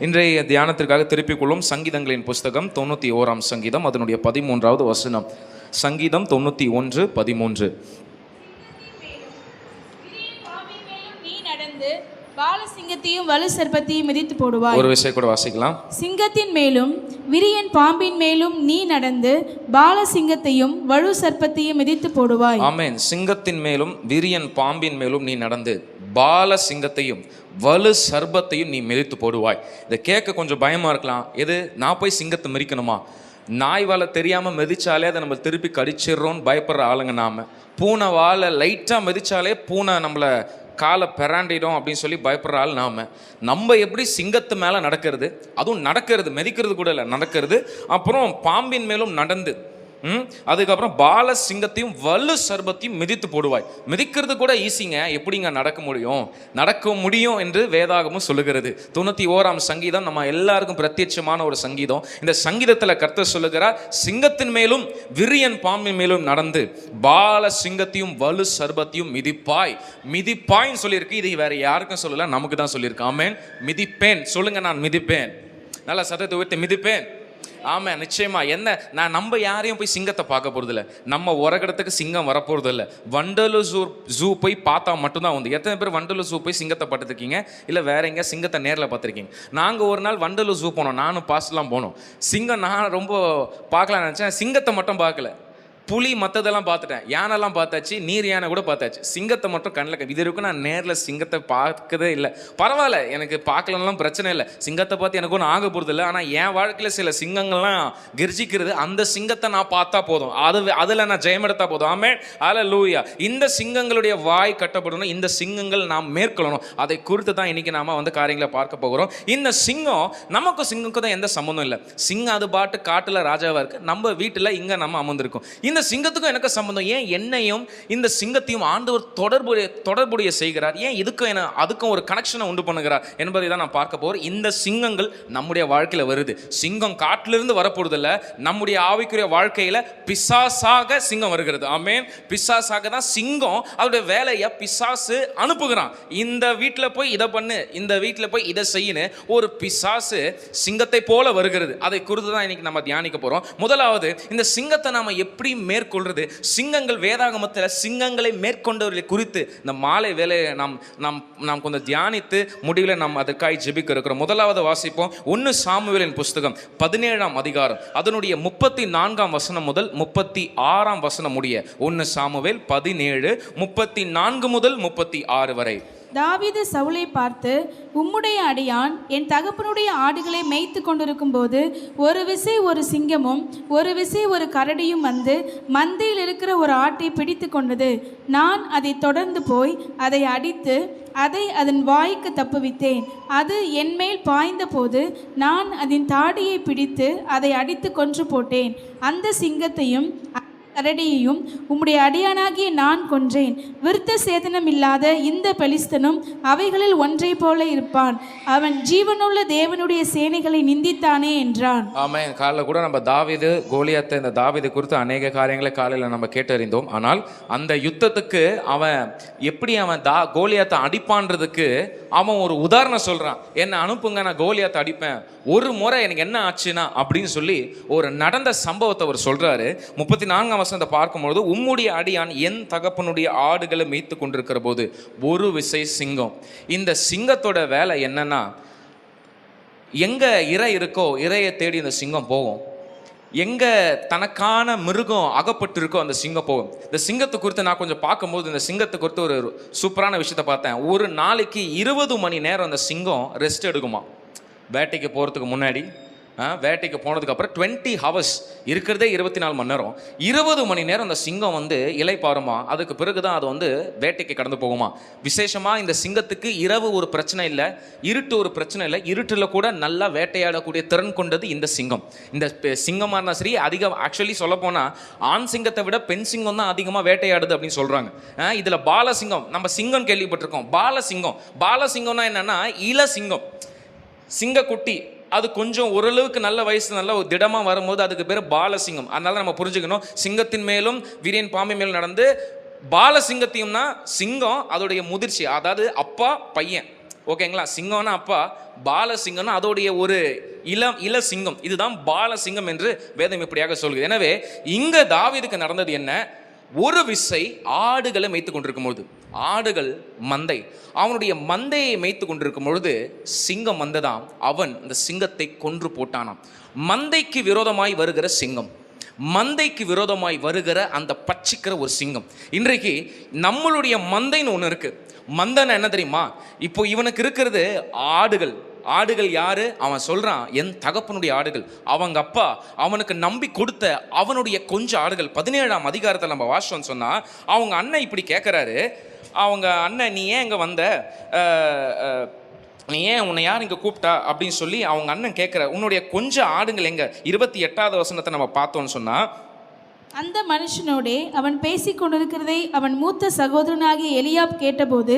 இன்றைய தியானத்திற்காக திருப்பிக் கொள்ளும் சங்கீதங்களின் புஸ்தகம் 91ஆம் சங்கீதம், அதனுடைய 13வது வசனம். சங்கீதம் 91:13. பாலசிங்கத்தையும் வலு சர்ப்பத்தையும் மிதித்து போடுவாய். ஒரு விஷயம் கூட வாசிக்கலாம். சிங்கத்தின் மேலும் விரியன் பாம்பின் மேலும் நீ நடந்து பாலசிங்கத்தையும் வலு சர்ப்பத்தையும் மிதித்து போடுவாய். ஆமென். சிங்கத்தின் மேலும் விரியன் பாம்பின் மேலும் நீ நடந்து பால சிங்கத்தையும் வலு சர்ப்பத்தையும் நீ மிதித்து போடுவாய். இதை கேட்க கொஞ்சம் பயமா இருக்கலாம். எது, நான் போய் சிங்கத்தை மிதிக்கணுமா? நாய் வாழை தெரியாமல் மிதிச்சாலே அதை நம்ம திருப்பி கடிச்சிடுறோன்னு பயப்படுற ஆளுங்க நாம. பூனை வாழை லைட்டாக மிதிச்சாலே பூனை நம்மளை காலை பெறாண்டிடும் அப்படின்னு சொல்லி பயப்படுற ஆள் நம்ம எப்படி சிங்கத்து மேலே நடக்கிறது, அதுவும் நடக்கிறது, மிதிக்கிறது கூட இல்லை, நடக்கிறது. அப்புறம் பாம்பின் மேலும் நடந்து அதுக்கப்புறம் பால சிங்கத்தையும் வலு சர்ப்பத்தையும் மிதித்து போடுவாய். மிதிக்கிறது கூட ஈஸிங்க, எப்படிங்க நடக்க முடியும் என்று வேதாகமும் சொல்லுகிறது. 91ஆம் சங்கீதம் நம்ம எல்லாருக்கும் பிரத்யட்சமான ஒரு சங்கீதம். இந்த சங்கீதத்தில் கர்த்தர் சொல்லுகிறார், சிங்கத்தின் மேலும் விரியன் பாம்பின் மேலும் நடந்து பால சிங்கத்தையும் வலு சர்ப்பத்தையும் மிதிப்பாய்ன்னு சொல்லியிருக்கு. இது வேற யாருக்கும் சொல்லல, நமக்கு தான் சொல்லியிருக்கு. ஆமென். மிதிப்பேன் சொல்லுங்க, நான் மிதிப்பேன். நல்லா சத்தத்தை உயர்த்தி மிதிப்பேன். ஆமாம், நிச்சயமா. நம்ம யாரையும் போய் சிங்கத்தை பார்க்க போகிறது இல்லை, நம்ம உரகடத்துக்கு சிங்கம் வரப்போகிறது இல்லை. வண்டலூர் ஜூ போய் பார்த்தா மட்டும்தான் வந்து. எத்தனை பேர் வண்டலூர் ஜூ போய் சிங்கத்தை பார்த்துருக்கீங்க, இல்லை வேற எங்கேயா சிங்கத்தை நேரில் பார்த்துருக்கீங்க? நாங்கள் ஒரு நாள் வண்டலூர் ஜூ போனோம், நானும் பாஸ்ட்லாம் போனோம். சிங்கம் நான் ரொம்ப பார்க்கலான்னு நினச்சேன், சிங்கத்தை மட்டும் பார்க்கல. புலி மற்றதெல்லாம் பார்த்துட்டேன், யானைலாம் பார்த்தாச்சு, நீர் யானை கூட பார்த்தாச்சு. சிங்கத்தை மட்டும் கண்ணில் இது வரைக்கும் நான் நேரில் சிங்கத்தை பார்க்கதே இல்லை. பரவாயில்ல, எனக்கு பார்க்கலன்னாலும் பிரச்சனை இல்லை. சிங்கத்தை பார்த்து எனக்கு ஒன்றும் ஆக போகிறது இல்லை. ஆனால் என் வாழ்க்கையில் சில சிங்கங்கள்லாம் கெர்ஜிக்கிறது, அந்த சிங்கத்தை நான் பார்த்தா போதும், அதில் நான் ஜெயமெடுத்தா போதும். ஆமென், ஹல்லேலூயா. இந்த சிங்கங்களுடைய வாய் கட்டப்படணும், இந்த சிங்கங்கள் நாம் மேற்கொள்ளணும். அதை குறித்து தான் இன்னைக்கு நாம வந்து காரியங்களை பார்க்க போகிறோம். இந்த சிங்கம் நமக்கும் சிங்கக்கும் தான் எந்த சம்மந்தம் இல்லை. சிங்கம் அது பாட்டு காட்டில் ராஜாவாக இருக்குது, நம்ம வீட்டில் இங்கே நம்ம அமர்ந்திருக்கோம். இந்த சிங்கத்துக்கும் எனக்கு சம்பந்தம். ஏன் என்னையும் இந்த சிங்கத்தையும் ஆண்டவர் தொடர்புடைய செய்கிறார்? ஏன் அதுக்கும் ஒரு கனெக்ஷனை உண்டு பண்ணுகிறார் என்பதை தான் நான் பார்க்க போறேன். இந்த சிங்கங்கள் நம்முடைய வாழ்க்கையில் வருது. சிங்கம் காட்டிலிருந்து வரப்போறது இல்லை, நம்முடைய ஆவிக்குரிய வாழ்க்கையில பிசாசாக சிங்கம் வருகிறது. ஆமென். பிசாசாக தான் சிங்கம் அவருடைய வேலையை பிசாசு அனுப்புகிறான். இந்த வீட்டில் போய் இதை பண்ணு, இந்த வீட்டில் போய் இதை செய்யு, ஒரு பிசாசு சிங்கத்தை போல வருகிறது. அதை குறித்து தான் இன்னைக்கு நம்ம தியானிக்க போறோம். முதலாவது, இந்த சிங்கத்தை நாம எப்படி மேற்கொள்றது? சிங்கங்கள் வேதாகமத்தில் சிங்கங்களை மேற்கொண்டவர்களை குறித்து இந்த மாலை வேலையை நாம் கொஞ்சம் தியானித்து முடிவில் நாம் அதற்காக ஜெபிக்க இருக்கிறோம். முதலாவது வாசிப்போம், 1 சாமுவேலின் புஸ்தகம் 17ஆம் அதிகாரம், அதனுடைய 34ஆம் வசனம் முதல் 36ஆம் வசனம் முடிய. 1 சாமுவேல் 17 34 முதல் 36 வரை. தாவீது சவுலை பார்த்து, உம்முடைய அடியான் என் தகப்பனுடைய ஆடுகளை மேய்த்து கொண்டிருக்கும் போது ஒரு விசை ஒரு சிங்கமும் ஒரு விசை ஒரு கரடியும் வந்து மந்தையில் இருக்கிற ஒரு ஆட்டை பிடித்து கொண்டது. நான் அதை தொடர்ந்து போய் அதை அடித்து அதை அதன் வாய்க்கு தப்புவித்தேன். அது என்மேல் பாய்ந்த போது நான் அதன் தாடியை பிடித்து அதை அடித்து கொன்று போட்டேன். அந்த சிங்கத்தையும் கரடியையும் உம்முடைய அடியானாகிய நான் கொன்றேன். விருத்த சேதனம் இல்லாத இந்த பெலிஸ்தனும் அவைகளில் ஒன்றை போல இருப்பான். அவன் ஜீவனுள்ள தேவனுடைய சேனைகளை நிந்தித்தானே என்றான். ஆமென். காலையில் கூட நம்ம தாவீது கோலியாத்தை, இந்த தாவீது குறித்து அநேக காரியங்களை காலையில் நம்ம கேட்டறிந்தோம். ஆனால் அந்த யுத்தத்துக்கு அவன் எப்படி கோலியாத்தை அடிப்பான்றதுக்கு அவன் ஒரு உதாரணம் சொல்றான். என்ன அனுப்புங்க, நான் கோலியாத்தை அடிப்பேன். ஒரு முறை எனக்கு என்ன ஆச்சுன்னா அப்படின்னு சொல்லி ஒரு நடந்த சம்பவத்தை அவர் சொல்றாரு. 34ஆம் வசனத்தை பார்க்கும்போது, உம்முடைய அடியான் என் தகப்பனுடைய ஆடுகளை மேய்த்து கொண்டிருக்கிற போது ஒரு விசை சிங்கம். இந்த சிங்கத்தோட வேலை என்னன்னா, எங்க இறை இருக்கோ இறையை தேடி இந்த சிங்கம் போகும். எங்க தனக்கான மிருகம் அகப்பட்டு இருக்கோ அந்த சிங்கம் போகும். இந்த சிங்கத்தை குறித்து நான் கொஞ்சம் பார்க்கும்போது, இந்த சிங்கத்தை குறித்து ஒரு சூப்பரான விஷயத்தை பார்த்தேன். ஒரு நாளைக்கு 20 மணி நேரம் அந்த சிங்கம் ரெஸ்ட் எடுக்குமா. வேட்டைக்கு போகிறதுக்கு முன்னாடி, வேட்டைக்கு போனதுக்கப்புறம் 20 ஹவர்ஸ் இருக்கிறதே 24 மணி நேரம், 20 மணி நேரம் அந்த சிங்கம் வந்து இலை பாருமா. அதுக்கு பிறகு தான் அது வந்து வேட்டைக்கு கடந்து போகுமா. விசேஷமாக இந்த சிங்கத்துக்கு இரவு ஒரு பிரச்சனை இல்லை, இருட்டு ஒரு பிரச்சனை இல்லை. இருட்டில் கூட நல்லா வேட்டையாடக்கூடிய திறன் கொண்டது இந்த சிங்கம். இந்த சிங்கமாக இருந்தால் சரி, ஆக்சுவலி சொல்ல போனால் ஆண் சிங்கத்தை விட பெண் சிங்கம் தான் அதிகமாக வேட்டையாடுது அப்படின்னு சொல்கிறாங்க. இதில் பாலசிங்கம், நம்ம சிங்கம் கேள்விப்பட்டிருக்கோம். பாலசிங்கம்னா என்னன்னா இள சிங்கம், சிங்கக்குட்டி. அது கொஞ்சம் ஓரளவுக்கு நல்ல வயசு, நல்ல ஒரு திடமாக வரும்போது அதுக்கு பேர் பாலசிங்கம். அதனால நம்ம புரிஞ்சுக்கணும், சிங்கத்தின் மேலும் வீரியன் பாம்பு மேலும் நடந்து பாலசிங்கத்தையும்னா சிங்கம் அதோடைய முதிர்ச்சி, அதாவது அப்பா பையன். ஓகேங்களா? சிங்கம்னா அப்பா, பாலசிங்கம்னா அதோடைய ஒரு இள சிங்கம், இதுதான் பாலசிங்கம் என்று வேதம் இப்படியாக சொல்கிறது. எனவே இங்க தாவீதுக்கு நடந்தது என்ன? ஒரு விசை ஆடுகளை மேய்த்து கொண்டிருக்கும் பொழுது, ஆடுகள் மந்தை, அவனுடைய மந்தையை மேய்த்து கொண்டிருக்கும் பொழுது சிங்கம் வந்ததாம். அவன் இந்த சிங்கத்தை கொன்று போட்டானாம். மந்தைக்கு விரோதமாய் வருகிற சிங்கம், மந்தைக்கு விரோதமாய் வருகிற அந்த பட்சிக்கிற ஒரு சிங்கம். இன்றைக்கு நம்மளுடைய மந்தைன்னு ஒன்று இருக்கு. மந்தைன்னு என்ன தெரியுமா? இப்போ இவனுக்கு இருக்கிறது ஆடுகள். ஆடுகள் யாரு? அவன் சொல்றான், என் தகப்பனுடைய ஆடுகள். அவங்க அப்பா அவனுக்கு நம்பி கொடுத்த அவனுடைய கொஞ்சம் ஆடுகள். 17ஆம் அதிகாரத்தில் நம்ம வாசம் சொன்னா, அவங்க அண்ணன் இப்படி கேட்குறாரு. அவங்க அண்ணன், நீ ஏன் இங்கே வந்த, நீ ஏன், உன்னை யார் இங்கே கூப்பிட்டா அப்படின்னு சொல்லி அவங்க அண்ணன் கேட்குற. உன்னுடைய கொஞ்சம் ஆடுங்கள் எங்க? 28வது வசனத்தை நம்ம பார்த்தோன்னு சொன்னா, அந்த மனுஷனோடே அவன் பேசிக் கொண்டிருக்கிறதை அவன் மூத்த சகோதரனாகிய எலியாப் கேட்டபோது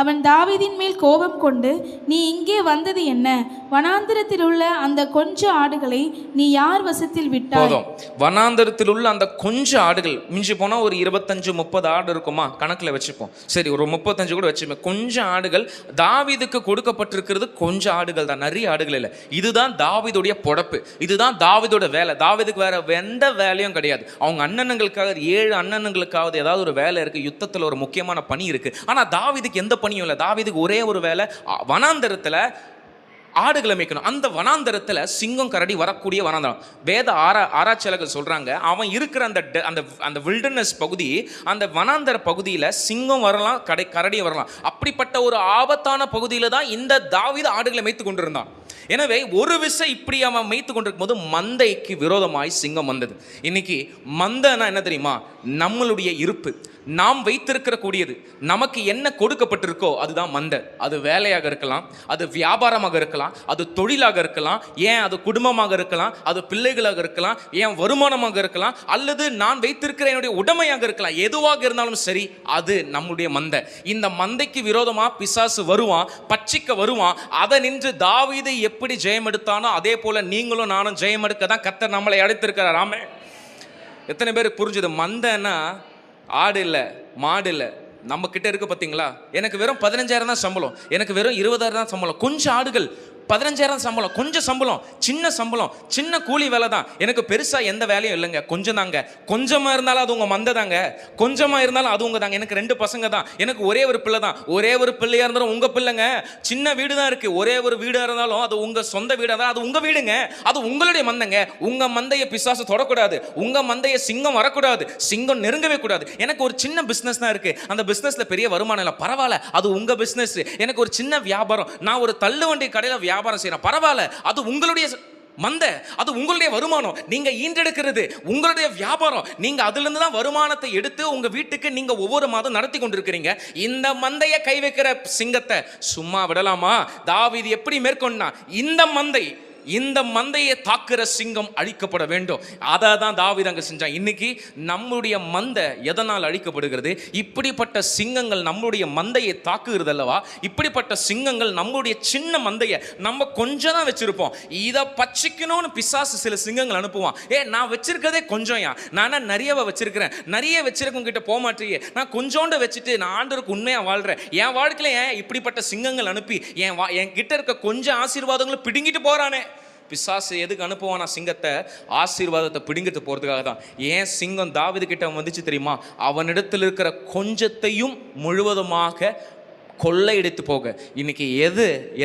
அவன் தாவீதின் மேல் கோபம் கொண்டு, நீ இங்கே வந்தது என்ன? வனாந்திரத்தில் உள்ள அந்த கொஞ்ச ஆடுகளை நீ யார் வசத்தில் விட்டாய்? போதும். வனாந்திரத்தில் உள்ள அந்த கொஞ்ச ஆடுகள், மிஞ்சி போனால் ஒரு 25-30 ஆடு இருக்குமா, கணக்கில் வச்சுப்போம். சரி, ஒரு 35 கூட வச்சுப்போம். கொஞ்சம் ஆடுகள் தாவீதுக்கு கொடுக்கப்பட்டிருக்கிறது. கொஞ்சம் ஆடுகள் தான், நிறைய ஆடுகள் இல்லை. இதுதான் தாவீதுடைய பொழப்பு, இதுதான் தாவீதோட வேலை. தாவீதுக்கு வேற எந்த வேலையும் கிடையாது. அவங்க அண்ணனுங்களுக்காக 7 அண்ணனுங்களுக்காவது ஏதாவது ஒரு வேலை இருக்கு, யுத்தத்தில் ஒரு முக்கியமான பணி இருக்கு. ஆனால் தாவீதுக்கு எந்த பணியும் இல்லை. தாவீதுக்கு ஒரே ஒரு வேலை, வனாந்தரத்தில் ஆடுகளை மேய்க்கணும். அந்த வனாந்தரத்தில் சிங்கம் கரடி வரக்கூடிய வனாந்தரம். வேத ஆராய்ச்சியாளர்கள் சொல்றாங்க, அவன் இருக்கிற அந்த வில்டர்னஸ் பகுதி, அந்த வனாந்தர பகுதியில் சிங்கம் வரலாம், கரடி வரலாம். அப்படிப்பட்ட ஒரு ஆபத்தான பகுதியில் தான் இந்த தாவீது ஆடுகளை மேய்த்து கொண்டிருந்தான். எனவே ஒரு விசை இப்படி அவன் மேய்த்து கொண்டிருக்கும் போது மந்தைக்கு விரோதமாய் சிங்கம் வந்தது. இன்னைக்கு மந்தைனா என்ன தெரியுமா? நம்மளுடைய இருப்பு, நாம் வைத்திருக்கிற கூடியது, நமக்கு என்ன கொடுக்கப்பட்டிருக்கோ அதுதான் மந்தை. அது வேலையாக இருக்கலாம், அது வியாபாரமாக இருக்கலாம், அது தொழிலாக இருக்கலாம், ஏன் அது குடும்பமாக இருக்கலாம், அது பிள்ளைகளாக இருக்கலாம், ஏன் வருமானமாக இருக்கலாம், அல்லது நான் வைத்திருக்கிற என்னுடைய உடைமையாக இருக்கலாம். எதுவாக இருந்தாலும் சரி, அது நம்முடைய மந்தை. இந்த மந்தைக்கு விரோதமாக பிசாசு வருவான், பட்சிக்க வருவான். அதை நின்று தாவீதை எப்படி ஜெயம் எடுத்தானோ அதே போல நீங்களும் நானும் ஜெயம் எடுக்க தான் கர்த்தர் நம்மளை அழைத்திருக்கிறார். ஆமே. எத்தனை பேருக்கு புரிஞ்சுது? மந்தைன்னா ஆடு இல்லை, மாடு இல்லை, நம்ம கிட்ட இருக்கு. பார்த்தீங்களா? எனக்கு வெறும் 15,000 தான் சம்பளம், எனக்கு வெறும் 20,000 தான் சம்பளம். கொஞ்சம் ஆடுகள் 15,000 சம்பளம், கொஞ்சம் சம்பளம், சின்ன சம்பளம், சின்ன கூலி வேலை தான். எனக்கு பெருசா எந்த வேலையும் இல்லைங்க, கொஞ்சம் தாங்க. கொஞ்சமா இருந்தாலும் அது உங்க மந்தை தாங்க, கொஞ்சமா இருந்தாலும் அது உங்க தாங்க. எனக்கு 2 பசங்க தான், எனக்கு ஒரே ஒரு பிள்ளை தான். ஒரே ஒரு பிள்ளையா இருந்தாலும் உங்க பிள்ளைங்க. சின்ன வீடு தான் இருக்கு, ஒரே ஒரு வீடா இருந்தாலும் அது உங்க சொந்த வீடா தான், அது உங்க வீடுங்க, அது உங்களுடைய மந்தைங்க. உங்க மந்தையை பிசாசு தொடக்கூடாது, உங்க மந்தையை சிங்கம் வரக்கூடாது, சிங்கம் நெருங்கவே கூடாது. எனக்கு ஒரு சின்ன பிசினஸ் தான் இருக்கு, அந்த பிசினஸ்ல பெரிய வருமானம் இல்லை, பரவாயில்ல, அது உங்க பிசினஸ். எனக்கு ஒரு சின்ன வியாபாரம், நான் ஒரு தள்ளுவண்டி கடையில் வியாபாரம் செய்யறேன், பரவாயில்ல, அது உங்களுடைய மந்தை, அது உங்களுடைய வருமானம், நீங்க ஈண்டெடுக்கிறது உங்களுடைய வியாபாரம். நீங்க அதுல இருந்து தான் வருமானத்தை எடுத்து உங்க வீட்டுக்கு நீங்க ஒவ்வொரு மாதம் நடத்தி கொண்டிருக்கிறீங்க. இந்த மந்தையை கை வைக்கிற சிங்கத்தை சும்மா விடலாமா? தாவீது எப்படி மேற்கொண்டா? இந்த மந்தையை தாக்குற சிங்கம் அழிக்கப்பட வேண்டும். அதை தான் தாவீது அங்கே செஞ்சான். இன்னைக்கு நம்முடைய மந்தை எதனால் அழிக்கப்படுகிறது? இப்படிப்பட்ட சிங்கங்கள் நம்முடைய மந்தையை தாக்குகிறது அல்லவா? இப்படிப்பட்ட சிங்கங்கள் நம்முடைய சின்ன மந்தையை நம்ம கொஞ்சம் தான் வச்சிருப்போம், இதை பச்சிக்கணும்னு பிசாசு சில சிங்கங்கள் அனுப்புவான். நான் வச்சிருக்கதே கொஞ்சம், நான் நிறையவை வச்சிருக்கிறேன், நிறைய வச்சிருக்கவங்க கிட்ட போக மாட்டேயே, நான் கொஞ்சோண்டு வச்சுட்டு நான் ஆண்டவருக்கு உண்மையா வாழ்றேன். என் வாழ்க்கையில ஏன் இப்படிப்பட்ட சிங்கங்கள் அனுப்பி என் கிட்ட இருக்க கொஞ்சம் ஆசீர்வாதங்களை பிடுங்கிட்டு போறானே? பிசாசு எதுக்கு அனுப்புவானா? சிங்கத்தை ஆசீர்வாதத்தை பிடுங்கிட்டு போறதுக்காக தான். ஏன் சிங்கம் தாவீது கிட்ட வந்துச்சு தெரியுமா? அவனிடத்தில் இருக்கிற கொஞ்சத்தையும் முழுவதுமாக கொள்ளையடித்து போக. இன்னைக்கு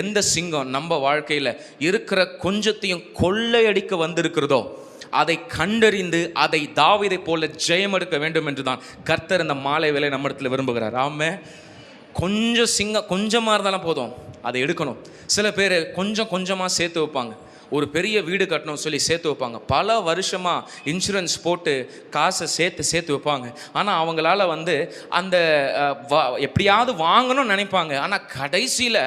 எந்த சிங்கம் நம்ம வாழ்க்கையில் இருக்கிற கொஞ்சத்தையும் கொள்ளையடிக்க வந்திருக்கிறதோ அதை கண்டறிந்து அதை தாவீதை போல ஜெயம் எடுக்க வேண்டும் என்று தான் கர்த்தர் இந்த மாலை வேளை நம்ம இடத்துல விரும்புகிறார். ஆமே. கொஞ்சம் சிங்கம் கொஞ்சமாக இருந்தாலும் போதும், அதை எடுக்கணும். சில பேர் கொஞ்சமாக சேர்த்து வைப்பாங்க, ஒரு பெரிய வீடு கட்டணும் சொல்லி சேர்த்து வைப்பாங்க, பல வருஷமாக இன்சூரன்ஸ் போட்டு காசை சேர்த்து வைப்பாங்க. ஆனால் அவங்களால அந்த எப்படியாவது வாங்கணும்னு நினைப்பாங்க. ஆனால் கடைசியில்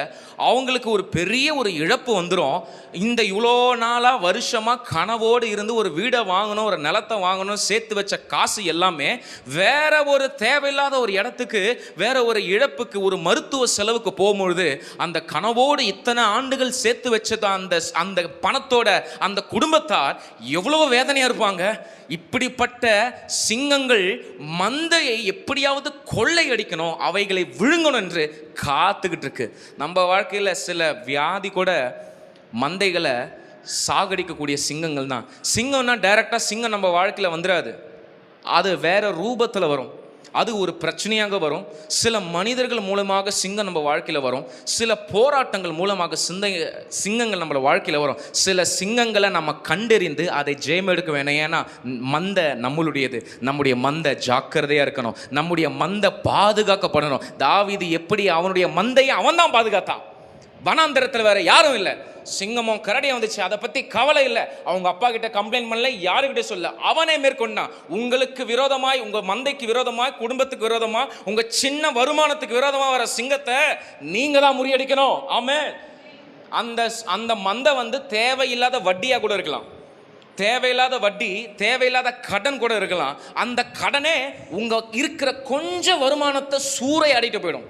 அவங்களுக்கு ஒரு பெரிய ஒரு இழப்பு வந்துடும். இந்த இவ்வளோ நாளாக வருஷமாக கனவோடு இருந்து ஒரு வீடை வாங்கணும், ஒரு நிலத்தை வாங்கணும், சேர்த்து வச்ச காசு எல்லாமே வேற ஒரு தேவையில்லாத ஒரு இடத்துக்கு, வேற ஒரு இழப்புக்கு, ஒரு மருத்துவ செலவுக்கு போகும்பொழுது அந்த கனவோடு இத்தனை ஆண்டுகள் சேர்த்து வச்சது அந்த பணத்தோட அந்த குடும்பத்தார் எவ்வளவு வேதனையா இருப்பாங்க. இப்படிப்பட்ட சிங்கங்கள் மந்தையை எப்படியாவது கொள்ளையடிக்கணும், அவைகளை விழுங்கணும் என்று காத்துக்கிட்டு இருக்கு. நம்ம வாழ்க்கையில் சில வியாதி கூட மந்தைகளை சாகடிக்கக்கூடிய சிங்கங்கள் தான். சிங்கம்னா டைரெக்டாக சிங்கம் நம்ம வாழ்க்கையில் வந்துடாது, அது வேற ரூபத்தில் வரும், அது ஒரு பிரச்சனையாக வரும். சில மனிதர்கள் மூலமாக சிங்கம் நம்ம வாழ்க்கையில் வரும், சில போராட்டங்கள் மூலமாக சிங்கங்கள் நம்ம வாழ்க்கையில் வரும். சில சிங்கங்களை நம்ம கண்டறிந்து அதை ஜெயம் எடுக்க வேணும். ஏன்னா மந்தை நம்மளுடையது, நம்முடைய மந்தை ஜாக்கிரதையாக இருக்கணும், நம்முடைய மந்தை பாதுகாக்கப்படணும். தாவீது எப்படி அவனுடைய மந்தையை அவன் தான் பாதுகாத்தான், வனாந்தரத்தில் வேற யாரும் இல்லை, சிங்கமும் கரடியும் வந்துச்சு, அதை பற்றி கவலை இல்லை, அவங்க அப்பா கிட்ட கம்ப்ளைண்ட் பண்ணல, யாருக்கிட்ட சொல்ல, அவனே மேற்கொண்டான். உங்களுக்கு விரோதமாய், உங்கள் மந்தைக்கு விரோதமாய், குடும்பத்துக்கு விரோதமாக, உங்கள் சின்ன வருமானத்துக்கு விரோதமாக வர சிங்கத்தை நீங்கள் தான் முறியடிக்கணும். ஆமென். அந்த மந்தை வந்து தேவையில்லாத வட்டியாக கூட இருக்கலாம், தேவையில்லாத வட்டி, தேவையில்லாத கடன் கூட இருக்கலாம். அந்த கடனே உங்கள் இருக்கிற கொஞ்சம் வருமானத்தை சூறை அடிட்டு போயிடும்.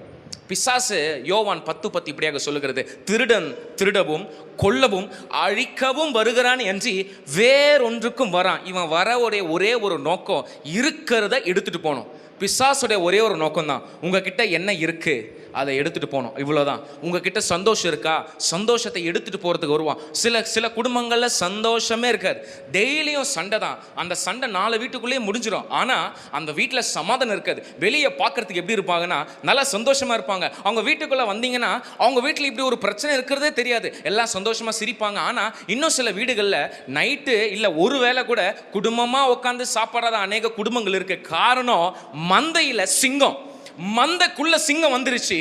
பிசாசு யோவான் 10:10 இப்படியாக சொல்லுகிறது, திருடன் திருடவும் கொல்லவும் அழிக்கவும் வருகிறான் என்று வேறொன்றுக்கும் வரான். இவன் வரவுடைய ஒரே ஒரு நோக்கம் இருக்கிறத எடுத்துட்டு போகணும். பிசாசுடைய ஒரே ஒரு நோக்கம் தான், உங்ககிட்ட என்ன இருக்கு அதை எடுத்துட்டு போகணும், இவ்வளோதான். உங்ககிட்ட சந்தோஷம் இருக்கா, சந்தோஷத்தை எடுத்துட்டு போகிறதுக்கு வருவான். சில குடும்பங்களில் சந்தோஷமே இருக்காது, டெய்லியும் சண்டை தான். அந்த சண்டை 4 வீட்டுக்குள்ளேயே முடிஞ்சிடும், ஆனால் அந்த வீட்டில் சமாதானம் இருக்காது. வெளியே பார்க்கறதுக்கு எப்படி இருப்பாங்கன்னா நல்லா சந்தோஷமாக இருப்பாங்க. அவங்க வீட்டுக்குள்ளே வந்தீங்கன்னா அவங்க வீட்டில் இப்படி ஒரு பிரச்சனை இருக்கிறதே தெரியாது, எல்லாம் சந்தோஷமாக சிரிப்பாங்க. ஆனால் இன்னும் சில வீடுகளில் நைட்டு இல்லை ஒரு வேளை கூட குடும்பமாக உட்காந்து சாப்பிடாத அநேக குடும்பங்கள் இருக்கு. காரணம் மந்தையில் சிங்கம், மந்தைக்குள்ள சிங்கம் வந்துருச்சு,